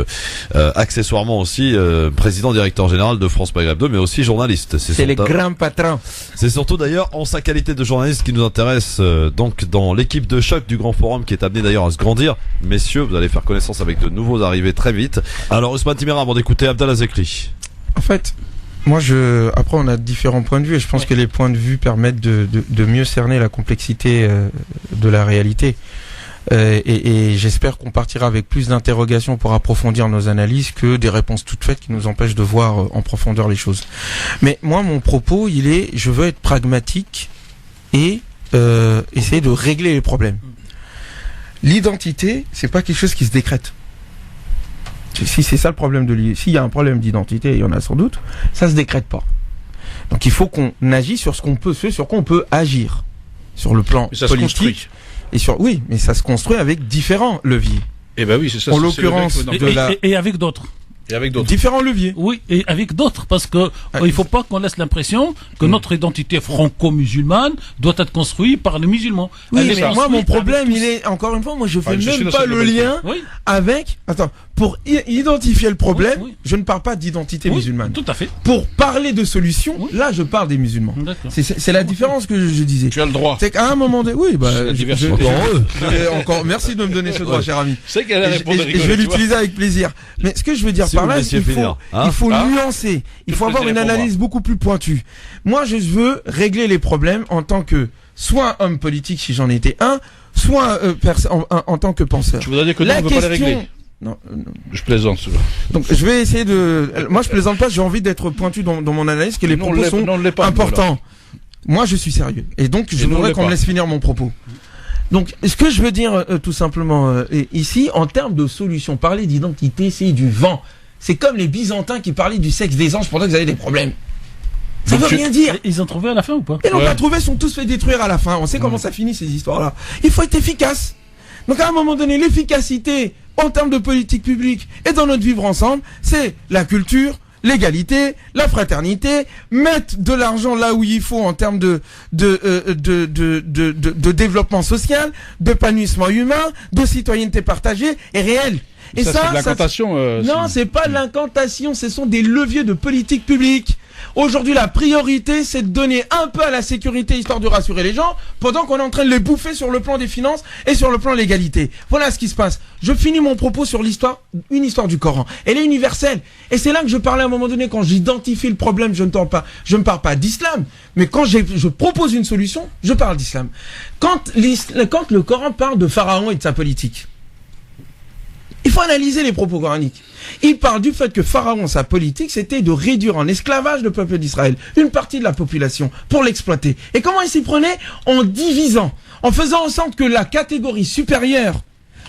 S2: accessoirement aussi président directeur général de France Maghreb 2 mais aussi journaliste.
S7: C'est les grands patrons.
S2: C'est surtout d'ailleurs en sa qualité de journaliste qui nous intéresse donc dans l'équipe de choc du grand forum qui est amené d'ailleurs à se grandir. Messieurs, vous allez faire connaissance avec de nouveaux arrivés très vite. Alors Ousmane Timera, avant d'écouter Abdallah Zekri.
S7: En fait, moi après on a différents points de vue et je pense que les points de vue permettent de mieux cerner la complexité de la réalité. Et j'espère qu'on partira avec plus d'interrogations pour approfondir nos analyses que des réponses toutes faites qui nous empêchent de voir en profondeur les choses. Mais moi, mon propos, je veux être pragmatique et essayer de régler les problèmes. L'identité, c'est pas quelque chose qui se décrète. Si c'est ça le problème s'il y a un problème d'identité, il y en a sans doute, ça se décrète pas. Donc il faut qu'on agisse sur sur quoi on peut agir. Sur le plan politique. Oui, mais ça se construit avec différents leviers.
S8: Eh ben oui, c'est ça.
S7: En l'occurrence,
S9: et avec d'autres.
S7: Différents leviers.
S9: Oui, et avec d'autres, parce que il faut pas qu'on laisse l'impression que notre identité franco-musulmane doit être construite par les musulmans.
S7: Oui, mais moi, mon problème, il est, encore une fois, moi, je fais même pas le lien avec, pour identifier le problème, je ne parle pas d'identité musulmane.
S9: Tout à fait.
S7: Pour parler de solutions, là, je parle des musulmans. C'est la différence que je disais.
S8: Tu as le droit.
S7: C'est qu'à un moment donné, merci de me donner ce droit, cher ami.
S8: C'est qu'elle a répondu.
S7: Je vais l'utiliser avec plaisir. Mais ce que je veux dire par là, il faut nuancer. Il faut avoir une analyse beaucoup plus pointue. Moi, je veux régler les problèmes en tant que soit homme politique, si j'en étais un, soit en tant que penseur.
S8: Tu voudrais dire que nous, on ne veut pas les régler?
S7: Non.
S8: Je plaisante.
S7: Donc, je vais essayer moi, je plaisante pas, j'ai envie d'être pointu dans mon analyse, que les propos sont importants. Moi, je suis sérieux. Et donc, je voudrais qu'on me laisse finir mon propos. Donc, ce que je veux dire, tout simplement, ici, en termes de solutions, parler d'identité, c'est du vent. C'est comme les Byzantins qui parlaient du sexe des anges pendant que vous avez des problèmes. Ça veut rien dire.
S9: Ils ont trouvé à la fin ou pas?
S7: Ils l'ont pas trouvé, sont tous fait détruire à la fin. On sait comment ça finit, ces histoires-là. Il faut être efficace. Donc, à un moment donné, l'efficacité, en termes de politique publique et dans notre vivre ensemble, c'est la culture, l'égalité, la fraternité, mettre de l'argent là où il faut en termes de développement social, d'épanouissement humain, de citoyenneté partagée et réelle. Et
S8: ça c'est de l'incantation.
S7: Non, c'est pas de l'incantation, ce sont des leviers de politique publique. Aujourd'hui, la priorité, c'est de donner un peu à la sécurité, histoire de rassurer les gens, pendant qu'on est en train de les bouffer sur le plan des finances et sur le plan de l'égalité. Voilà ce qui se passe. Je finis mon propos sur une histoire du Coran. Elle est universelle. Et c'est là que je parlais à un moment donné, quand j'identifie le problème, je ne parle pas d'islam, mais quand je propose une solution, je parle d'islam. Quand le Coran parle de Pharaon et de sa politique, il faut analyser les propos coraniques. Il parle du fait que Pharaon, sa politique, c'était de réduire en esclavage le peuple d'Israël, une partie de la population, pour l'exploiter. Et comment il s'y prenait? En divisant, en faisant en sorte que la catégorie supérieure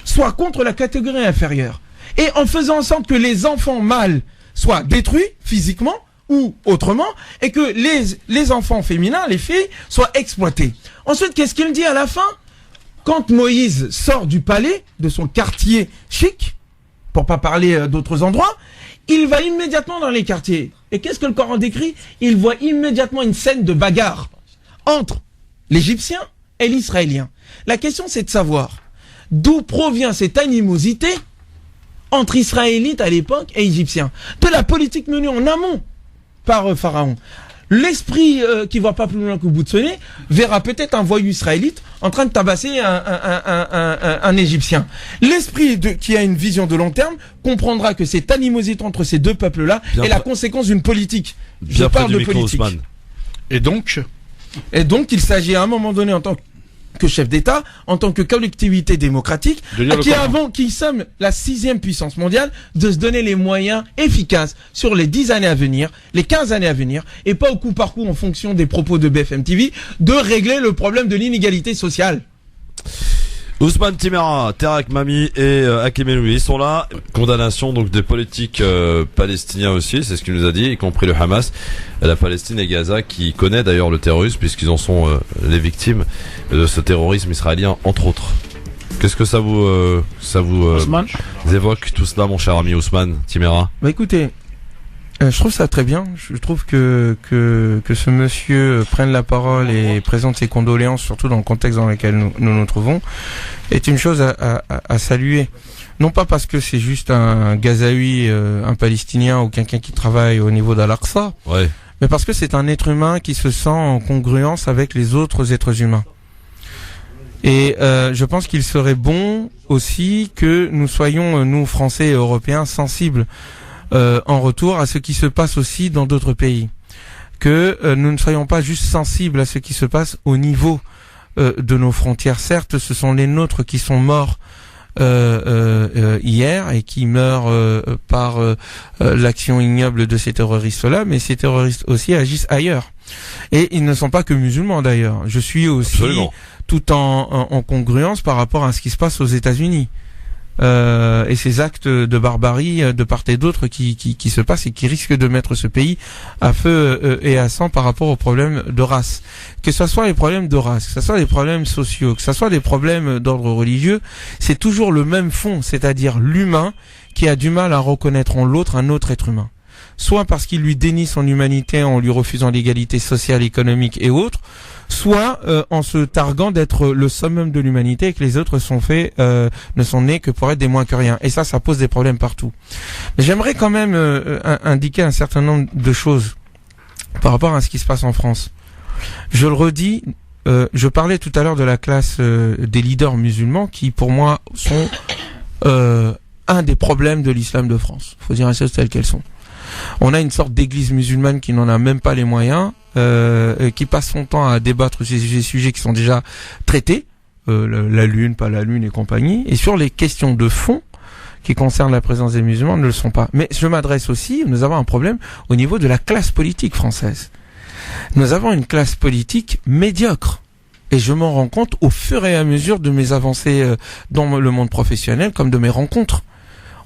S7: soit contre la catégorie inférieure. Et en faisant en sorte que les enfants mâles soient détruits physiquement ou autrement, et que les enfants féminins, les filles, soient exploités. Ensuite, qu'est-ce qu'il dit à la fin? Quand Moïse sort du palais, de son quartier chic, pour pas parler d'autres endroits, il va immédiatement dans les quartiers. Et qu'est-ce que le Coran décrit? Il voit immédiatement une scène de bagarre entre l'Égyptien et l'Israélien. La question, c'est de savoir d'où provient cette animosité entre Israélites à l'époque et Égyptiens. De la politique menée en amont par Pharaon. L'esprit qui voit pas plus loin qu'au bout de son nez verra peut-être un voyou israélite en train de tabasser un Égyptien. L'esprit qui a une vision de long terme comprendra que cette animosité entre ces deux peuples-là est la conséquence d'une politique. Je parle de politique.
S8: Et donc,
S7: il s'agit à un moment donné en tant que chef d'État, en tant que collectivité démocratique, qui sommes la 6e puissance mondiale, de se donner les moyens efficaces sur les 10 années à venir, les 15 années à venir, et pas au coup par coup en fonction des propos de BFM TV, de régler le problème de l'inégalité sociale.
S2: Ousmane Timera, Terak Mami et Hakim Eloui, ils sont là. Condamnation donc des politiques palestiniens aussi, c'est ce qu'il nous a dit, y compris le Hamas, la Palestine et Gaza, qui connaît d'ailleurs le terrorisme puisqu'ils en sont les victimes de ce terrorisme israélien entre autres. Qu'est-ce que ça vous évoque tout cela, mon cher ami Ousmane Timera?
S7: Bah écoutez, je trouve ça très bien. Je trouve que ce monsieur prenne la parole et présente ses condoléances, surtout dans le contexte dans lequel nous nous trouvons, est une chose à saluer. Non pas parce que c'est juste un Gazaoui, un Palestinien ou quelqu'un qui travaille au niveau d'Al-Aqsa,
S2: ouais,
S7: mais parce que c'est un être humain qui se sent en congruence avec les autres êtres humains. Et je pense qu'il serait bon aussi que nous soyons, nous Français et Européens, sensibles en retour à ce qui se passe aussi dans d'autres pays. Que nous ne soyons pas juste sensibles à ce qui se passe au niveau de nos frontières. Certes, ce sont les nôtres qui sont morts hier et qui meurent par l'action ignoble de ces terroristes-là, mais ces terroristes aussi agissent ailleurs. Et ils ne sont pas que musulmans d'ailleurs. Je suis aussi
S2: absolument
S7: tout en congruence par rapport à ce qui se passe aux États-Unis. Et ces actes de barbarie de part et d'autre qui se passent et qui risquent de mettre ce pays à feu et à sang par rapport aux problèmes de race. Que ce soit les problèmes de race, que ce soit les problèmes sociaux, que ce soit des problèmes d'ordre religieux, c'est toujours le même fond, c'est-à-dire l'humain qui a du mal à reconnaître en l'autre un autre être humain. Soit parce qu'il lui dénie son humanité en lui refusant l'égalité sociale, économique et autres, soit en se targuant d'être le summum de l'humanité et que les autres ne sont nés que pour être des moins que rien. Et ça pose des problèmes partout. Mais j'aimerais quand même indiquer un certain nombre de choses par rapport à ce qui se passe en France. Je le redis, je parlais tout à l'heure de la classe des leaders musulmans qui, pour moi, sont un des problèmes de l'islam de France. Faut dire les choses telles qu'elles sont. On a une sorte d'église musulmane qui n'en a même pas les moyens, qui passe son temps à débattre sur ces sujets qui sont déjà traités, la lune, pas la lune et compagnie, et sur les questions de fond qui concernent la présence des musulmans ne le sont pas. Mais je m'adresse aussi, nous avons un problème au niveau de la classe politique française. Nous avons une classe politique médiocre. Et je m'en rends compte au fur et à mesure de mes avancées dans le monde professionnel comme de mes rencontres.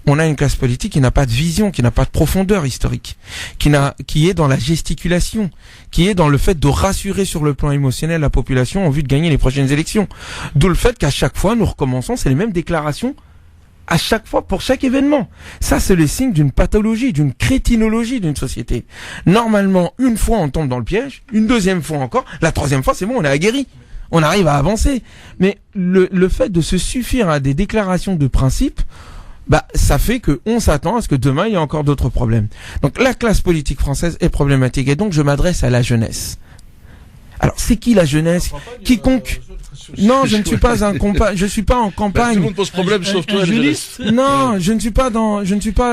S7: On a une classe politique qui n'a pas de vision, qui n'a pas de profondeur historique, qui est dans la gesticulation, qui est dans le fait de rassurer sur le plan émotionnel la population en vue de gagner les prochaines élections. D'où le fait qu'à chaque fois, nous recommençons, c'est les mêmes déclarations à chaque fois pour chaque événement. Ça, c'est le signe d'une pathologie, d'une crétinologie d'une société. Normalement, une fois, on tombe dans le piège, une deuxième fois encore, la troisième fois, c'est bon, on est aguerri. On arrive à avancer. Mais le fait de se suffire à des déclarations de principe, ça fait que on s'attend à ce que demain il y ait encore d'autres problèmes. Donc la classe politique française est problématique et donc je m'adresse à la jeunesse. Alors c'est qui la jeunesse? Quiconque. Non, je ne suis pas je suis pas en campagne.
S8: Tout le monde pose problème sauf toi.
S7: Non, je ne suis pas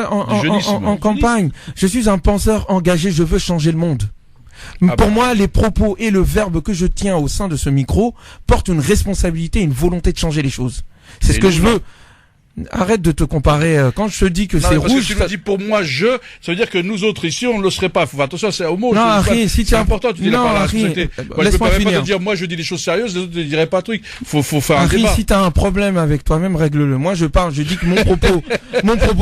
S7: en campagne. Je suis un penseur engagé, je veux changer le monde. Pour moi, les propos et le verbe que je tiens au sein de ce micro portent une responsabilité, une volonté de changer les choses. C'est ce que je veux. Arrête de te comparer. Quand je te dis que c'est rouge,
S8: tu me dis pour moi ça veut dire que nous autres ici on ne le serait pas. Faut faire attention, c'est au mot.
S7: Non, Harry, si
S8: c'est important. Tu dis la parole à la société. Moi, je me permets pas de dire moi je dis des choses sérieuses, les autres ne diraient pas un truc. Faut faire un débat.
S7: Si t'as un problème avec toi-même, règle-le. Moi je dis que mon propos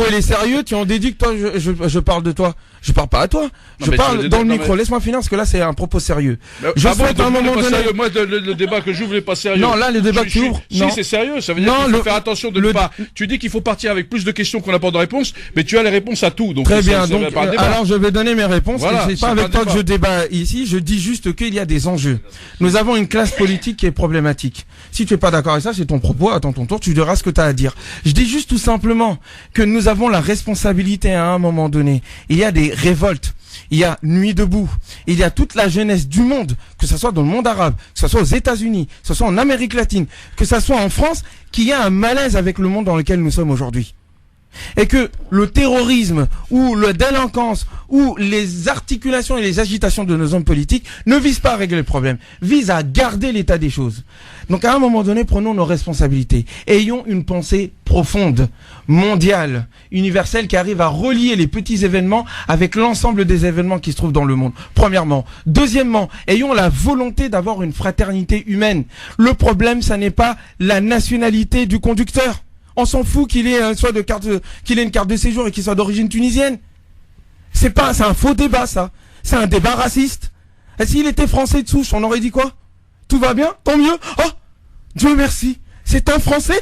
S7: il est sérieux. Tu en déduis que toi je parle de toi. Je parle pas à toi. Je parle dans le micro. Laisse-moi finir parce que là c'est un propos sérieux.
S8: Je souhaite à un moment donné. Moi le débat que j'ouvre n'est pas sérieux.
S7: Non, là le débat que tu ouvres.
S8: Si c'est sérieux, ça veut dire qu'il faut faire attention de ne pas. Tu dis qu'il faut partir avec plus de questions qu'on apporte de réponses, mais tu as les réponses à tout. Donc
S7: très bien. Donc alors je vais donner mes réponses. Voilà, c'est pas avec toi que je débat ici. Je dis juste qu'il y a des enjeux. Nous avons une classe politique qui est problématique. Si tu es pas d'accord avec ça, c'est ton propos. Attends ton tour. Tu diras ce que tu as à dire. Je dis juste tout simplement que nous avons la responsabilité à un moment donné. Il y a des révoltes. Il y a Nuit debout, il y a toute la jeunesse du monde, que ce soit dans le monde arabe, que ce soit aux États-Unis, que ce soit en Amérique latine, que ce soit en France, qui a un malaise avec le monde dans lequel nous sommes aujourd'hui. Et que le terrorisme ou la délinquance ou les articulations et les agitations de nos hommes politiques ne visent pas à régler le problème, visent à garder l'état des choses. Donc à un moment donné, prenons nos responsabilités. Ayons une pensée profonde, mondiale, universelle, qui arrive à relier les petits événements avec l'ensemble des événements qui se trouvent dans le monde. Premièrement. Deuxièmement, ayons la volonté d'avoir une fraternité humaine. Le problème, ça n'est pas la nationalité du conducteur. On s'en fout qu'il ait qu'il ait une carte de séjour et qu'il soit d'origine tunisienne. C'est un faux débat, ça. C'est un débat raciste. Et s'il était français de souche, on aurait dit quoi? Tout va bien? Tant mieux? Oh! Dieu merci. C'est un Français?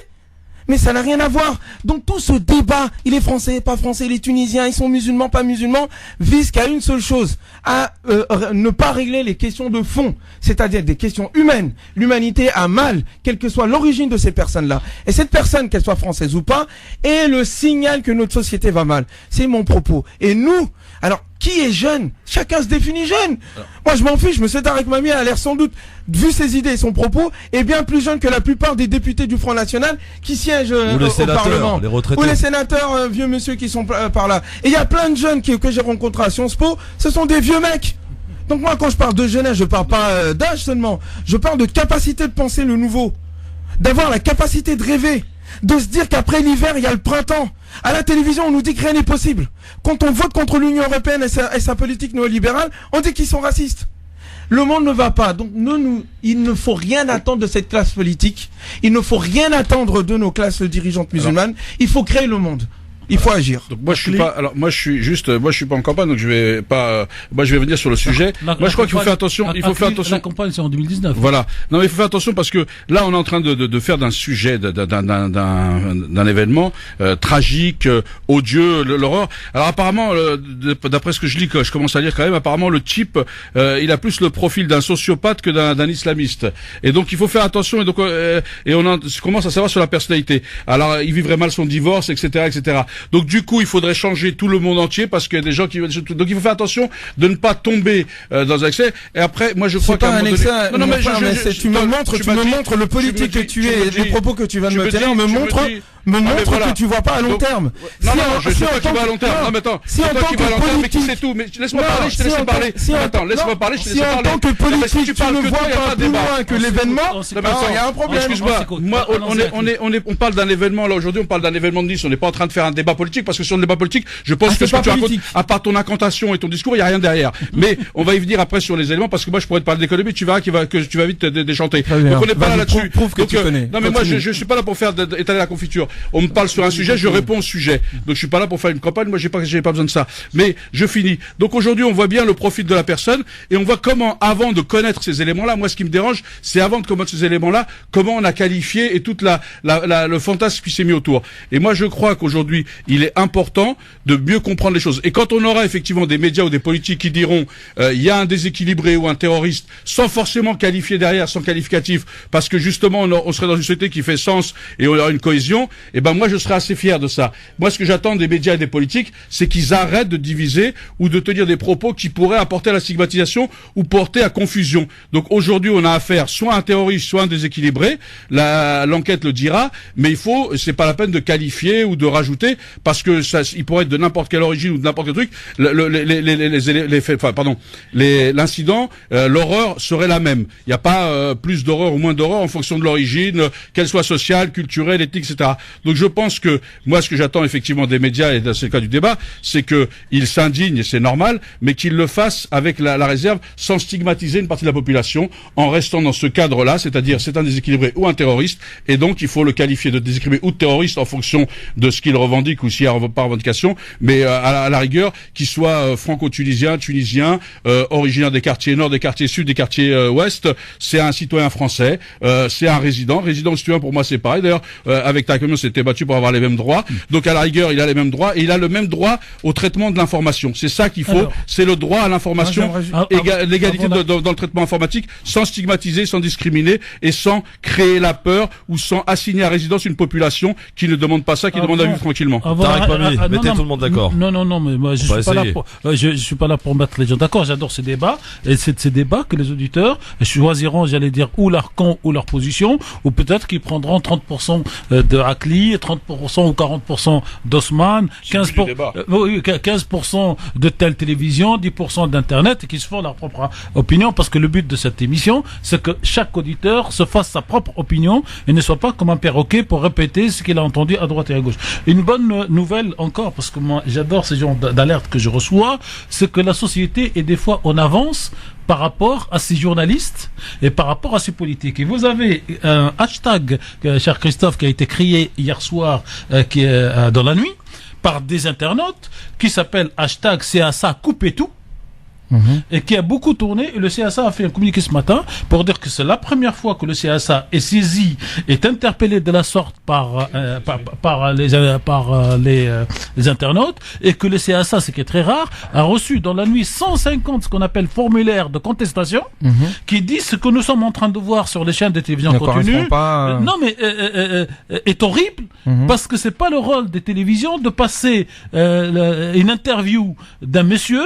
S7: Mais ça n'a rien à voir. Donc tout ce débat, il est français, pas français, les Tunisiens, ils sont musulmans, pas musulmans, vise qu'à une seule chose, à ne pas régler les questions de fond, c'est-à-dire des questions humaines. L'humanité a mal, quelle que soit l'origine de ces personnes-là. Et cette personne, qu'elle soit française ou pas, est le signal que notre société va mal. C'est mon propos. Et nous, alors, qui est jeune? Chacun se définit jeune. Moi, je m'en fiche. Monsieur Tarek Mami a l'air sans doute, vu ses idées et son propos, est bien plus jeune que la plupart des députés du Front National qui siègent au Parlement.
S2: Les retraités.
S7: Ou les sénateurs, vieux monsieur qui sont par là. Et il y a plein de jeunes que j'ai rencontrés à Sciences Po. Ce sont des vieux mecs. Donc moi, quand je parle de jeunesse, je parle pas d'âge seulement. Je parle de capacité de penser le nouveau. D'avoir la capacité de rêver. De se dire qu'après l'hiver, il y a le printemps. À la télévision, on nous dit que rien n'est possible. Quand on vote contre l'Union européenne et sa politique néolibérale, on dit qu'ils sont racistes. Le monde ne va pas. Donc il ne faut rien attendre de cette classe politique. Il ne faut rien attendre de nos classes dirigeantes musulmanes. Il faut créer le monde. Il faut agir.
S8: Donc moi je suis pas en campagne, donc je vais pas, moi je vais venir sur le sujet. Moi je crois qu'il faut faire attention,
S9: La campagne c'est en 2019.
S8: Voilà. Non mais il faut faire attention parce que là on est en train de faire d'un sujet, d'un événement tragique, odieux, l'horreur. Alors apparemment, d'après ce que je lis, que je commence à lire quand même, apparemment le type, il a plus le profil d'un sociopathe que d'un islamiste. Et donc il faut faire attention et donc on commence à savoir sur la personnalité. Alors il vivrait mal son divorce, etc., etc. Donc du coup, il faudrait changer tout le monde entier parce qu'il y a des gens qui... Donc il faut faire attention de ne pas tomber dans un excès. Et après, moi je crois qu'à un moment donné...
S7: Non, mais tu me montres le politique que tu es, les propos que tu vas me tenir, me montre que tu vois pas à long terme.
S8: Non, je sais pas qui va à long terme. Non, mais attends, c'est toi qui va à long terme, mais qui sait tout. Mais laisse-moi parler, je te laisse parler. Attends, laisse-moi parler, je te laisse parler.
S7: Si en tant que politique, tu ne vois pas plus loin que l'événement, il y a un problème.
S8: Excuse-moi, moi, on parle d'un événement, là, aujourd'hui, on parle d'un événement de Nice, on n'est pas en train de faire un débat politique, parce que sur le débat politique, je pense que ce que tu racontes, à part ton incantation et ton discours, il n'y a rien derrière. Mais on va y venir après sur les éléments, parce que moi, je pourrais te parler d'économie, tu verras que tu vas vite déchanter. Donc on n'est pas là là-dessus. Non, mais moi, je suis pas là pour faire étaler la confiture. On me parle sur un sujet, je réponds au sujet. Donc je suis pas là pour faire une campagne, moi j'ai pas besoin de ça. Mais je finis. Donc aujourd'hui, on voit bien le profil de la personne et on voit comment, avant de connaître ces éléments-là, moi ce qui me dérange, c'est avant de connaître ces éléments-là, comment on a qualifié et toute le fantasme qui s'est mis autour. Et moi je crois qu'aujourd'hui, il est important de mieux comprendre les choses. Et quand on aura effectivement des médias ou des politiques qui diront il y a un déséquilibré ou un terroriste, sans forcément qualifier derrière, sans qualificatif, parce que justement on serait dans une société qui fait sens et on aura une cohésion, et ben moi je serais assez fier de ça. Moi ce que j'attends des médias et des politiques, c'est qu'ils arrêtent de diviser ou de tenir des propos qui pourraient apporter à la stigmatisation ou porter à confusion. Donc aujourd'hui on a affaire soit à un terroriste, soit à un déséquilibré, l'enquête le dira, mais c'est pas la peine de qualifier ou de rajouter, parce que il pourrait être de n'importe quelle origine ou de n'importe quel truc, l'incident, l'horreur serait la même. Il n'y a pas plus d'horreur ou moins d'horreur en fonction de l'origine, qu'elle soit sociale, culturelle, ethnique, etc. Donc je pense que moi ce que j'attends effectivement des médias, et c'est le cas du débat, c'est qu'ils s'indignent, et c'est normal, mais qu'ils le fassent avec la réserve, sans stigmatiser une partie de la population, en restant dans ce cadre-là, c'est-à-dire c'est un déséquilibré ou un terroriste, et donc il faut le qualifier de déséquilibré ou de terroriste en fonction de ce qu'il revendique ou s'il n'y a pas revendication, mais à la rigueur, qu'il soit franco-tunisien, tunisien, originaire des quartiers nord, des quartiers sud, des quartiers ouest, c'est un citoyen français, c'est un résident citoyen pour moi c'est pareil. D'ailleurs, avec Tarek Mami, on s'était battu pour avoir les mêmes droits. Donc à la rigueur, il a les mêmes droits et il a le même droit au traitement de l'information. C'est ça qu'il faut, c'est le droit à l'information, l'égalité dans le traitement informatique, sans stigmatiser, sans discriminer et sans créer la peur ou sans assigner à résidence une population qui ne demande pas ça, qui demande à vivre tranquillement.
S2: Tarek Mami, mettez tout le monde d'accord.
S9: Non, mais moi je suis pas là pour mettre les gens d'accord. J'adore ces débats et c'est de ces débats que les auditeurs choisiront, j'allais dire, ou leur camp ou leur position, ou peut-être qu'ils prendront 30% de Akli Ali, 30% ou 40% d'Osman, 15% de telle télévision, 10% d'internet, et qui se font leur propre opinion, parce que le but de cette émission, c'est que chaque auditeur se fasse sa propre opinion et ne soit pas comme un perroquet pour répéter ce qu'il a entendu à droite et à gauche. Une bonne nouvelle encore, parce que moi j'adore ces genres d'alerte que je reçois, c'est que la société est des fois en avance par rapport à ces journalistes et par rapport à ces politiques. Et vous avez un hashtag, cher Christophe, qui a été créé hier soir, qui est dans la nuit, par des internautes, qui s'appelle hashtag CSA Coupez tout. Et qui a beaucoup tourné, et le CSA a fait un communiqué ce matin pour dire que c'est la première fois que le CSA est saisi, est interpellé de la sorte par les internautes, et que le CSA, ce qui est très rare, a reçu dans la nuit 150 ce qu'on appelle formulaires de contestation, qui disent ce que nous sommes en train de voir sur les chaînes de télévision continue. Non mais est horrible, parce que c'est pas le rôle des télévisions de passer une interview d'un monsieur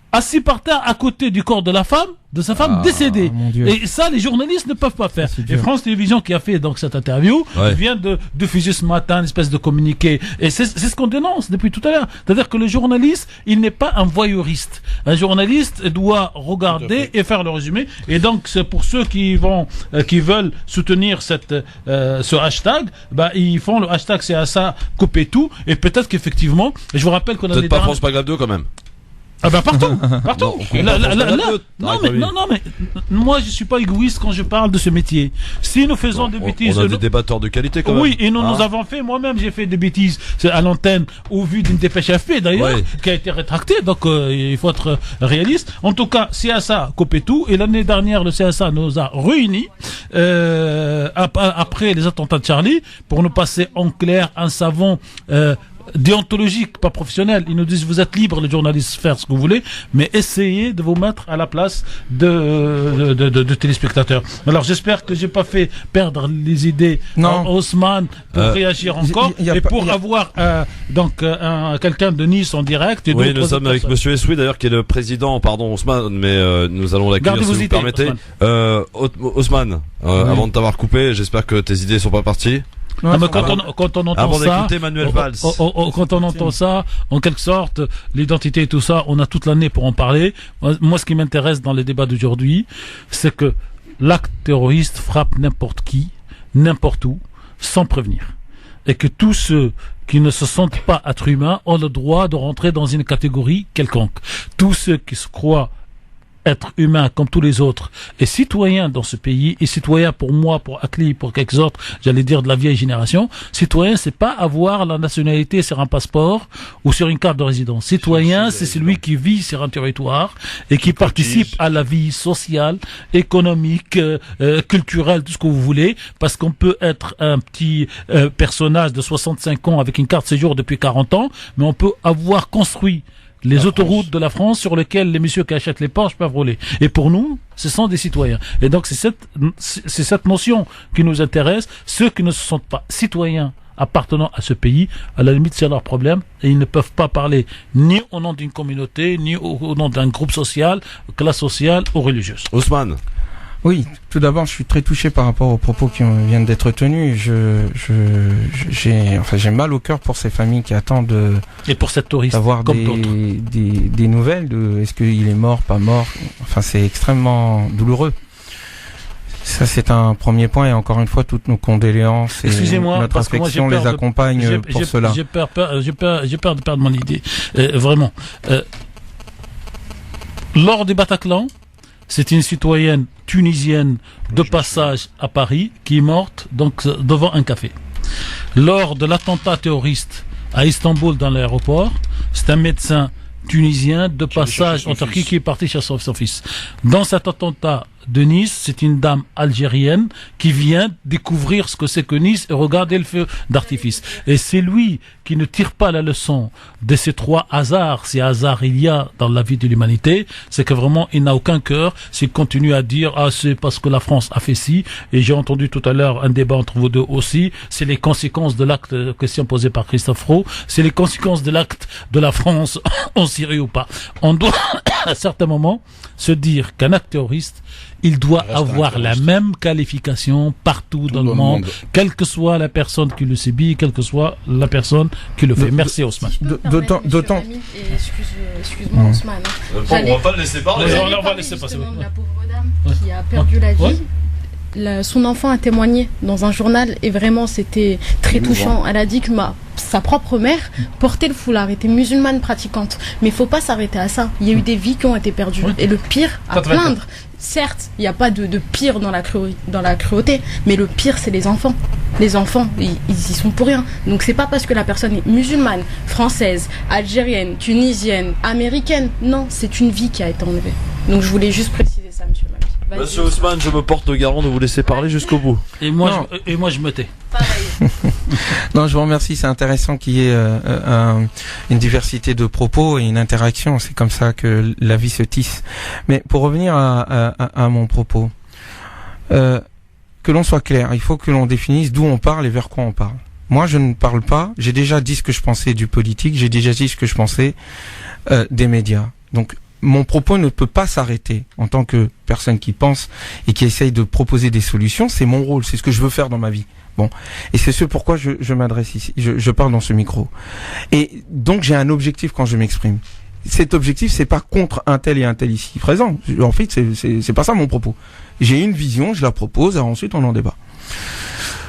S9: assis par terre à côté du corps de la femme, de sa femme décédée. Et ça, les journalistes ne peuvent pas faire. Et France Télévisions, qui a fait donc cette interview, vient de diffuser ce matin une espèce de communiqué. Et c'est ce qu'on dénonce depuis tout à l'heure. C'est-à-dire que le journaliste, il n'est pas un voyeuriste. Un journaliste doit regarder et faire le résumé. Et donc, c'est pour ceux qui veulent soutenir ce hashtag, ils font le hashtag CSA Coupez tout. Et peut-être qu'effectivement, je vous rappelle qu'on a
S2: peut-être pas France Maghreb 2 quand même.
S9: Ah ben partout. Non mais moi je suis pas égoïste quand je parle de ce métier. Si nous faisons des bêtises,
S2: on a des débatteurs de qualité quand même.
S9: Oui, et nous avons fait. Moi-même j'ai fait des bêtises à l'antenne au vu d'une dépêche AFP d'ailleurs qui a été rétractée. Donc il faut être réaliste. En tout cas, CSA Coupez tout. Et l'année dernière, le CSA nous a réunis après les attentats de Charlie pour nous passer en clair un savon. Déontologique, pas professionnel. Ils nous disent vous êtes libre, les journalistes, faire ce que vous voulez, mais essayez de vous mettre à la place de téléspectateurs. Alors j'espère que j'ai pas fait perdre les idées à Osman pour réagir encore et pour avoir quelqu'un de Nice en direct. Et
S2: oui, nous sommes avec Monsieur Essoui d'ailleurs qui est le président, pardon Osman, mais nous allons l'accueillir si vous me permettez. Osman, avant de t'avoir coupé, j'espère que tes idées sont pas parties.
S9: Non, mais quand on entend ça,
S2: Manuel Valls.
S9: Quand on entend ça, en quelque sorte, l'identité et tout ça, on a toute l'année pour en parler. Moi, ce qui m'intéresse dans les débats d'aujourd'hui, c'est que l'acte terroriste frappe n'importe qui, n'importe où, sans prévenir. Et que tous ceux qui ne se sentent pas être humains ont le droit de rentrer dans une catégorie quelconque. Tous ceux qui se croient être humain comme tous les autres et citoyen dans ce pays, et citoyen pour moi, pour Akli, pour quelques autres, j'allais dire de la vieille génération, citoyen c'est pas avoir la nationalité sur un passeport ou sur une carte de résidence. Citoyen c'est celui qui vit sur un territoire et qui participe à la vie sociale, économique, culturelle, tout ce que vous voulez, parce qu'on peut être un petit personnage de 65 ans avec une carte séjour depuis 40 ans, mais on peut avoir construit les autoroutes de la France sur lesquelles les messieurs qui achètent les Porsche peuvent rouler. Et pour nous, ce sont des citoyens. Et donc c'est cette notion qui nous intéresse. Ceux qui ne se sentent pas citoyens appartenant à ce pays, à la limite c'est leur problème, et ils ne peuvent pas parler ni au nom d'une communauté, ni au nom d'un groupe social, classe sociale ou religieuse.
S2: Ousmane.
S7: Oui, tout d'abord, je suis très touché par rapport aux propos qui viennent d'être tenus. J'ai mal au cœur pour ces familles qui attendent
S9: et pour cette touriste
S7: d'avoir des nouvelles de est-ce qu'il est mort, pas mort. Enfin, c'est extrêmement douloureux. Ça, c'est un premier point, et encore une fois, toutes nos condoléances et notre affection les accompagnent pour cela.
S9: J'ai peur de perdre mon idée. Vraiment. Lors du Bataclan, c'est une citoyenne tunisienne de passage à Paris qui est morte donc devant un café. Lors de l'attentat terroriste à Istanbul dans l'aéroport, c'est un médecin tunisien de passage en Turquie qui est parti chez son fils. Dans cet attentat de Nice, c'est une dame algérienne qui vient découvrir ce que c'est que Nice et regarder le feu d'artifice. Et c'est lui qui ne tire pas la leçon de ces trois hasards, si hasard il y a dans la vie de l'humanité, c'est que vraiment il n'a aucun cœur s'il continue à dire c'est parce que la France a fait ci, et j'ai entendu tout à l'heure un débat entre vous deux aussi, c'est les conséquences de l'acte, question posée par Christophe Roux, c'est les conséquences de l'acte de la France en Syrie ou pas. On doit à certains moments se dire qu'un acte terroriste, il doit avoir la même qualification partout dans le monde, quelle que soit la personne qui le subit, quelle que soit la personne qui le fait. Merci Ousmane.
S7: D'autant.
S10: Excuse-moi Ousmane.
S2: On va pas le laisser parler.
S10: On va laisser passer. La pauvre dame qui a perdu la vie. Son enfant a témoigné dans un journal et vraiment c'était très touchant. Elle a dit que sa propre mère portait le foulard, était musulmane pratiquante. Mais il ne faut pas s'arrêter à ça. Il y a eu des vies qui ont été perdues. Et le pire à plaindre, certes, il n'y a pas de pire dans la cruauté, mais le pire c'est les enfants. Les enfants, ils y sont pour rien. Donc c'est pas parce que la personne est musulmane, française, algérienne, tunisienne, américaine. Non, c'est une vie qui a été enlevée. Donc je voulais juste préciser ça, monsieur Mami.
S2: Monsieur Ousmane, je me porte garant de vous laisser parler jusqu'au bout.
S9: Et moi, je me tais.
S10: Pareil.
S7: Non, je vous remercie. C'est intéressant qu'il y ait une diversité de propos et une interaction. C'est comme ça que la vie se tisse. Mais pour revenir à mon propos, que l'on soit clair, il faut que l'on définisse d'où on parle et vers quoi on parle. Moi, je ne parle pas. J'ai déjà dit ce que je pensais du politique. J'ai déjà dit ce que je pensais des médias. Donc, mon propos ne peut pas s'arrêter en tant que personne qui pense et qui essaye de proposer des solutions. C'est mon rôle, c'est ce que je veux faire dans ma vie. Bon, et c'est ce pourquoi je m'adresse ici, je parle dans ce micro. Et donc j'ai un objectif quand je m'exprime. Cet objectif, c'est pas contre un tel et un tel ici présent. En fait, c'est pas ça mon propos. J'ai une vision, je la propose, et ensuite on en débat.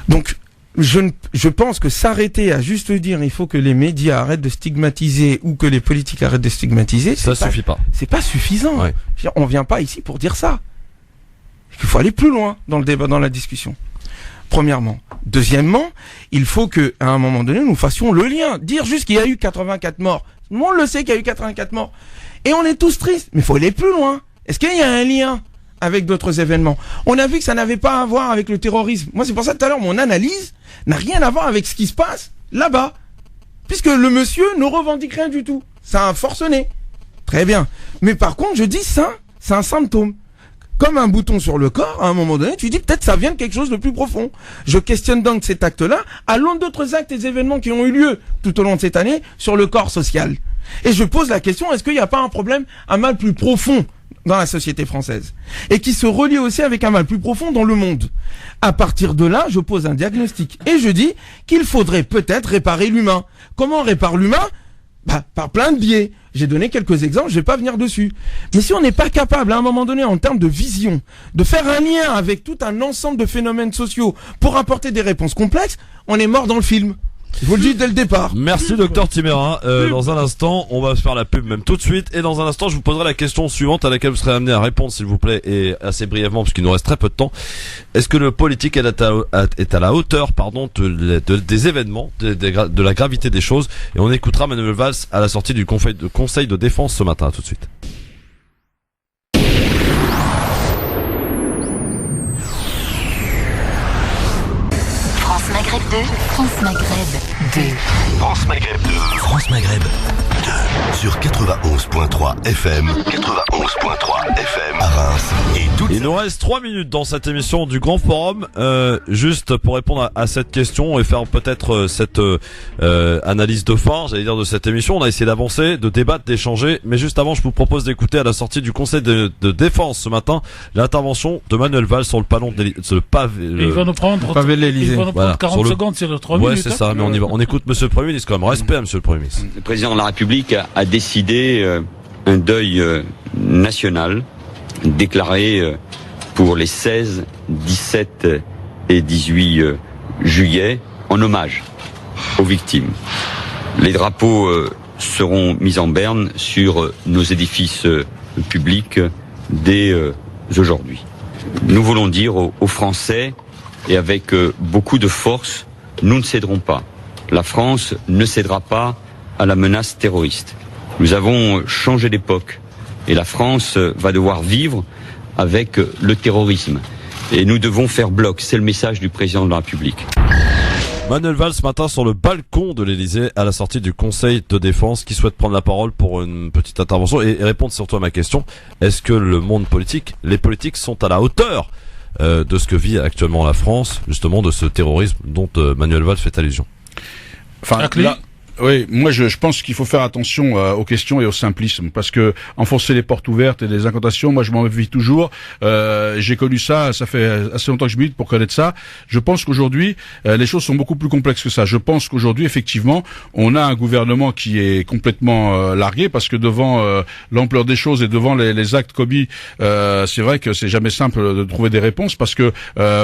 S7: Donc je pense que s'arrêter à juste dire il faut que les médias arrêtent de stigmatiser ou que les politiques arrêtent de stigmatiser,
S2: ça suffit pas.
S7: C'est pas suffisant.
S2: Ouais.
S7: On vient pas ici pour dire ça. Il faut aller plus loin dans le débat, dans la discussion. Premièrement. Deuxièmement, il faut que, à un moment donné, nous fassions le lien. Dire juste qu'il y a eu 84 morts. Tout le monde le sait qu'il y a eu 84 morts. Et on est tous tristes. Mais il faut aller plus loin. Est-ce qu'il y a un lien avec d'autres événements? On a vu que ça n'avait pas à voir avec le terrorisme. Moi, c'est pour ça tout à l'heure, mon analyse n'a rien à voir avec ce qui se passe là-bas. Puisque le monsieur ne revendique rien du tout. C'est un forcené. Très bien. Mais par contre, je dis ça, c'est un symptôme. Comme un bouton sur le corps, à un moment donné, tu dis peut-être ça vient de quelque chose de plus profond. Je questionne donc cet acte-là à l'aune d'autres actes et événements qui ont eu lieu tout au long de cette année sur le corps social. Et je pose la question, est-ce qu'il n'y a pas un problème, un mal plus profond dans la société française et qui se relie aussi avec un mal plus profond dans le monde? À partir de là, je pose un diagnostic et je dis qu'il faudrait peut-être réparer l'humain. Comment on répare l'humain? Par plein de biais. J'ai donné quelques exemples, je vais pas venir dessus. Mais si on n'est pas capable, à un moment donné, en termes de vision, de faire un lien avec tout un ensemble de phénomènes sociaux pour apporter des réponses complexes, on est mort dans le film. Je vous le dis dès le départ.
S2: Merci docteur Timérin. Dans un instant, on va faire la pub même tout de suite. Et dans un instant, je vous poserai la question suivante à laquelle vous serez amené à répondre, s'il vous plaît, et assez brièvement, parce qu'il nous reste très peu de temps. Est-ce que le politique est à la hauteur, des événements, de la gravité des choses? Et on écoutera Manuel Valls à la sortie du conseil de défense ce matin. À tout de suite.
S1: France Maghreb 2, France Maghreb 2.
S11: France Maghreb 2. France Maghreb 2. Sur 91.3 FM. 91.3 FM. À Reims et tout.
S2: Il nous reste 3 minutes dans cette émission du Grand Forum. Juste pour répondre à cette question et faire peut-être cette analyse de fin, j'allais dire, de cette émission. On a essayé d'avancer, de débattre, d'échanger. Mais juste avant, je vous propose d'écouter à la sortie du Conseil de défense ce matin l'intervention de Manuel Valls sur le pavé.
S9: Il va nous prendre
S7: pavé de l'Élysée.
S9: Il va nous prendre 40 secondes sur les 3 minutes.
S2: Ouais, c'est ça. Mais on écoute Monsieur le Premier ministre quand même. Respect à Monsieur le Premier ministre.
S12: Le président de la République a décidé un deuil national déclaré pour les 16, 17 et 18 juillet en hommage aux victimes. Les drapeaux seront mis en berne sur nos édifices publics dès aujourd'hui. Nous voulons dire aux Français, et avec beaucoup de force, nous ne céderons pas. La France ne cédera pas à la menace terroriste. Nous avons changé d'époque et la France va devoir vivre avec le terrorisme. Et nous devons faire bloc. C'est le message du président de la République.
S2: Manuel Valls ce matin sur le balcon de l'Élysée à la sortie du Conseil de défense, qui souhaite prendre la parole pour une petite intervention et répondre surtout à ma question. Est-ce que le monde politique, les politiques sont à la hauteur de ce que vit actuellement la France, justement de ce terrorisme dont Manuel Valls fait allusion?
S8: Enfin, Oui, moi je pense qu'il faut faire attention aux questions et au simplisme, parce que enfoncer les portes ouvertes et des incantations, moi je m'en méfie toujours. J'ai connu ça fait assez longtemps que je milite pour connaître ça. Je pense qu'aujourd'hui les choses sont beaucoup plus complexes que ça. Je pense qu'aujourd'hui effectivement on a un gouvernement qui est complètement largué, parce que devant l'ampleur des choses et devant les actes commis, c'est vrai que c'est jamais simple de trouver des réponses, parce que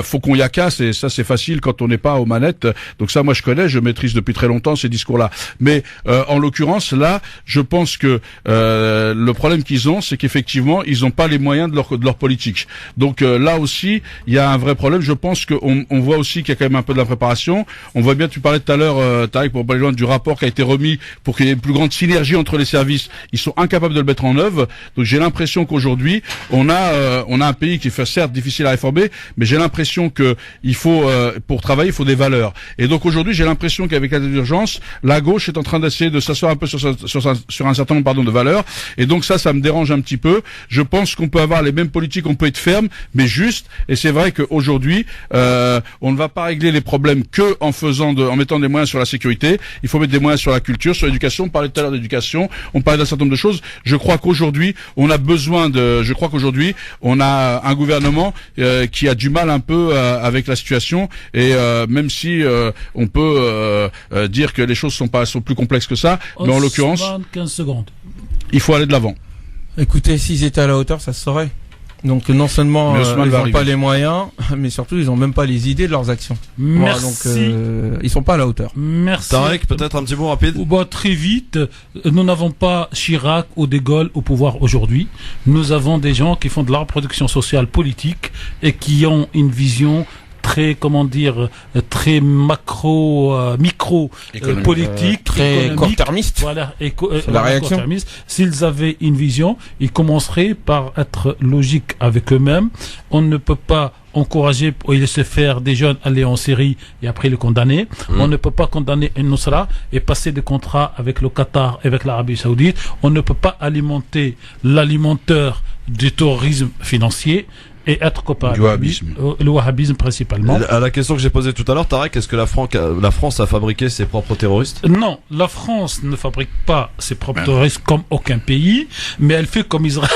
S8: faut qu'on y accasse, et ça c'est facile quand on n'est pas aux manettes. Donc ça moi je maîtrise depuis très longtemps ces discours-là. Mais en l'occurrence, là, je pense que le problème qu'ils ont, c'est qu'effectivement, ils n'ont pas les moyens de leur politique. Donc là aussi, il y a un vrai problème. Je pense qu'on voit aussi qu'il y a quand même un peu de la préparation. On voit bien, tu parlais tout à l'heure, Tariq, pour parler loin du rapport qui a été remis pour qu'il y ait une plus grande synergie entre les services. Ils sont incapables de le mettre en œuvre. Donc j'ai l'impression qu'aujourd'hui, on a un pays qui est certes difficile à réformer, mais j'ai l'impression que il faut pour travailler, il faut des valeurs. Et donc aujourd'hui, j'ai l'impression qu'avec la d'urgence, la gauche est en train d'essayer de s'asseoir un peu sur un certain nombre de valeurs, et donc ça me dérange un petit peu. Je pense qu'on peut avoir les mêmes politiques, on peut être ferme, mais juste, et c'est vrai qu'aujourd'hui, on ne va pas régler les problèmes que en mettant des moyens sur la sécurité. Il faut mettre des moyens sur la culture, sur l'éducation. On parlait tout à l'heure d'éducation, on parlait d'un certain nombre de choses. Je crois qu'aujourd'hui, on a un gouvernement qui a du mal un peu avec la situation, et même si on peut dire que les choses sont plus complexes que ça, mais en l'occurrence,
S9: 15 secondes.
S8: Il faut aller de l'avant.
S7: Écoutez, s'ils étaient à la hauteur, ça se saurait. Donc non seulement ils n'ont pas les moyens, mais surtout ils n'ont même pas les idées de leurs actions.
S9: Merci.
S7: Voilà, donc ils sont pas à la hauteur.
S9: Merci.
S2: Tarek, peut-être un petit mot rapide.
S9: Très vite. Nous n'avons pas Chirac ou De Gaulle au pouvoir aujourd'hui. Nous avons des gens qui font de la reproduction sociale politique et qui ont une vision très micro politique,
S7: très court-termiste.
S9: Voilà, la réaction. S'ils avaient une vision, ils commenceraient par être logiques avec eux-mêmes. On ne peut pas encourager ou laisser faire des jeunes aller en Syrie et après les condamner. On ne peut pas condamner un Nusra et passer des contrats avec le Qatar et avec l'Arabie Saoudite. On ne peut pas alimenter l'alimenteur du terrorisme financier et être copain
S8: du wahhabisme.
S9: Le wahhabisme principalement.
S2: À la question que j'ai posée tout à l'heure, Tarek, est-ce que la France a fabriqué ses propres terroristes?
S9: Non, la France ne fabrique pas ses propres terroristes comme aucun pays, mais elle fait comme Israël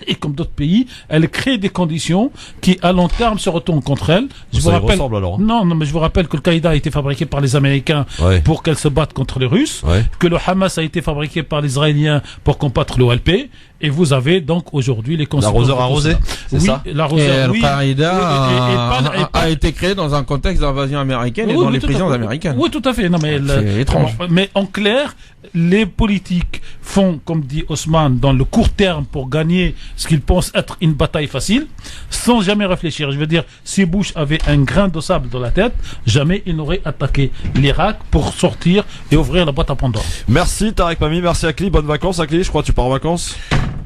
S9: et comme d'autres pays. Elle crée des conditions qui, à long terme, se retournent contre elle. Je vous rappelle que le Qaïda a été fabriqué par les Américains pour qu'elle se batte contre les Russes, que le Hamas a été fabriqué par les Israéliens pour combattre l'OLP. Et vous avez donc aujourd'hui les conséquences.
S2: L'arroseur arrosé, c'est ça.
S7: Al-Qaïda a été créé dans un contexte d'invasion américaine et dans les prisons américaines.
S9: Oui, tout à fait. Non, mais
S7: c'est étrange.
S9: Mais en clair, les politiques font, comme dit Osman, dans le court terme pour gagner ce qu'ils pensent être une bataille facile, sans jamais réfléchir. Je veux dire, si Bush avait un grain de sable dans la tête, jamais il n'aurait attaqué l'Irak pour sortir et ouvrir la boîte à Pandore.
S2: Merci Tarek Mami, merci Akli, bonnes vacances Akli, je crois que tu pars en vacances.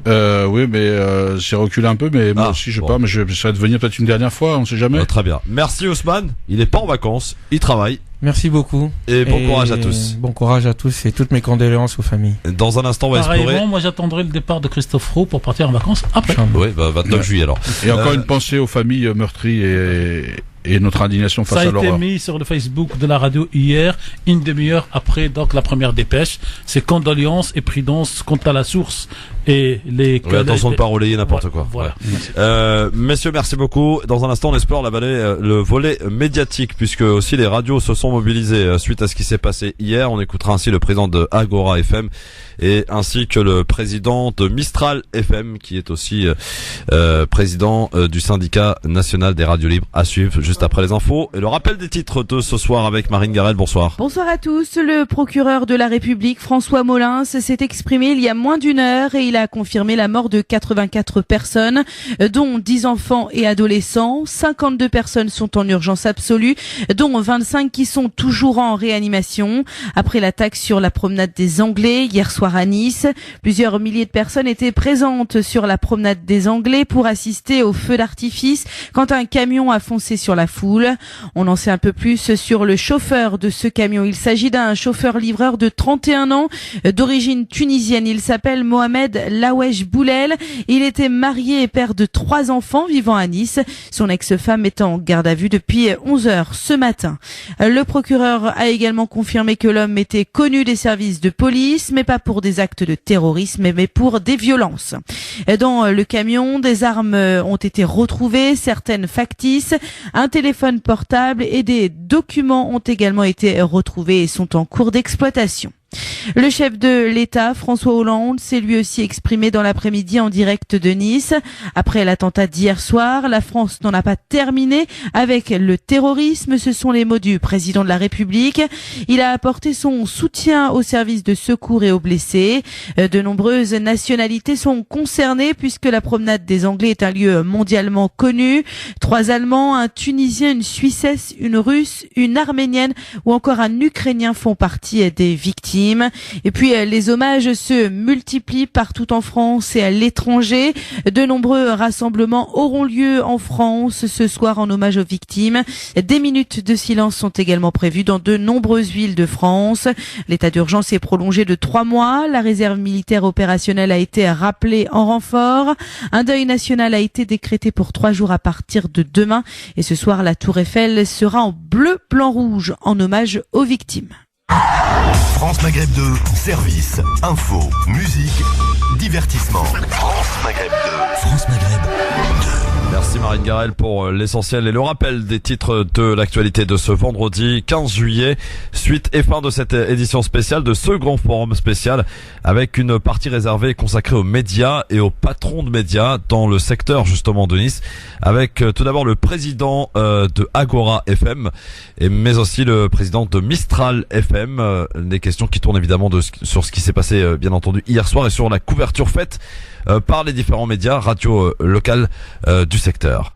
S8: Oui, mais j'ai reculé un peu, mais moi aussi je pars, mais je serais de venir peut-être une dernière fois, on sait jamais.
S2: Très bien. Merci Ousmane, il est pas en vacances, il travaille.
S7: Merci beaucoup.
S2: Et bon courage à tous.
S7: Bon courage à tous et toutes mes condoléances aux familles.
S2: Dans un instant, on va explorer.
S9: Moi j'attendrai le départ de Christophe Roux pour partir en vacances après.
S2: Oui, 29 juillet alors.
S8: Et encore une pensée aux familles meurtries et notre indignation face à l'horreur.
S9: Ça a été mis sur le Facebook de la radio hier, une demi-heure après donc la première dépêche. C'est condoléances et prudence quant à la source et les.
S2: Oui, attention de ne pas relayer n'importe quoi.
S9: Voilà.
S2: Messieurs, merci beaucoup. Dans un instant, on explore le volet médiatique, puisque aussi les radios se sont mobilisées suite à ce qui s'est passé hier. On écoutera ainsi le président de Agora FM et ainsi que le président de Mistral FM, qui est aussi président du syndicat national des radios libres, à suivre juste après les infos. Et le rappel des titres de ce soir avec Marine Garel. Bonsoir.
S13: Bonsoir à tous. Le procureur de la République, François Molins, s'est exprimé il y a moins d'une heure et il a confirmé la mort de 84 personnes, dont 10 enfants et adolescents. 52 personnes sont en urgence absolue, dont 25 qui sont toujours en réanimation. Après l'attaque sur la promenade des Anglais hier soir à Nice, plusieurs milliers de personnes étaient présentes sur la promenade des Anglais pour assister au feu d'artifice quand un camion a foncé sur la foule. On en sait un peu plus sur le chauffeur de ce camion. Il s'agit d'un chauffeur-livreur de 31 ans d'origine tunisienne. Il s'appelle Mohamed Lawesh Boulel. Il était marié et père de 3 enfants vivant à Nice. Son ex-femme est en garde à vue depuis 11h ce matin. Le procureur a également confirmé que l'homme était connu des services de police, mais pas pour des actes de terrorisme, mais pour des violences. Dans le camion, des armes ont été retrouvées, certaines factices, un téléphone portable et des documents ont également été retrouvés et sont en cours d'exploitation. Le chef de l'État, François Hollande, s'est lui aussi exprimé dans l'après-midi en direct de Nice. Après l'attentat d'hier soir, la France n'en a pas terminé avec le terrorisme. Ce sont les mots du président de la République. Il a apporté son soutien aux services de secours et aux blessés. De nombreuses nationalités sont concernées puisque la promenade des Anglais est un lieu mondialement connu. 3 Allemands, un Tunisien, une Suissesse, une Russe, une Arménienne ou encore un Ukrainien font partie des victimes. Et puis les hommages se multiplient partout en France et à l'étranger. De nombreux rassemblements auront lieu en France ce soir en hommage aux victimes. Des minutes de silence sont également prévues dans de nombreuses villes de France. L'état d'urgence est prolongé de 3 mois. La réserve militaire opérationnelle a été rappelée en renfort. Un deuil national a été décrété pour 3 jours à partir de demain. Et ce soir, la Tour Eiffel sera en bleu, blanc, rouge en hommage aux victimes.
S11: France Maghreb 2, service, info, musique, divertissement. France Maghreb 2. France Maghreb 2.
S2: Merci Marine Garel pour l'essentiel et le rappel des titres de l'actualité de ce vendredi 15 juillet. Suite et fin de cette édition spéciale de ce grand forum spécial avec une partie réservée consacrée aux médias et aux patrons de médias dans le secteur justement de Nice avec tout d'abord le président de Agora FM mais aussi le président de Mistral FM. Des questions qui tournent évidemment sur ce qui s'est passé bien entendu hier soir et sur la couverture faite par les différents médias radio locales du secteur.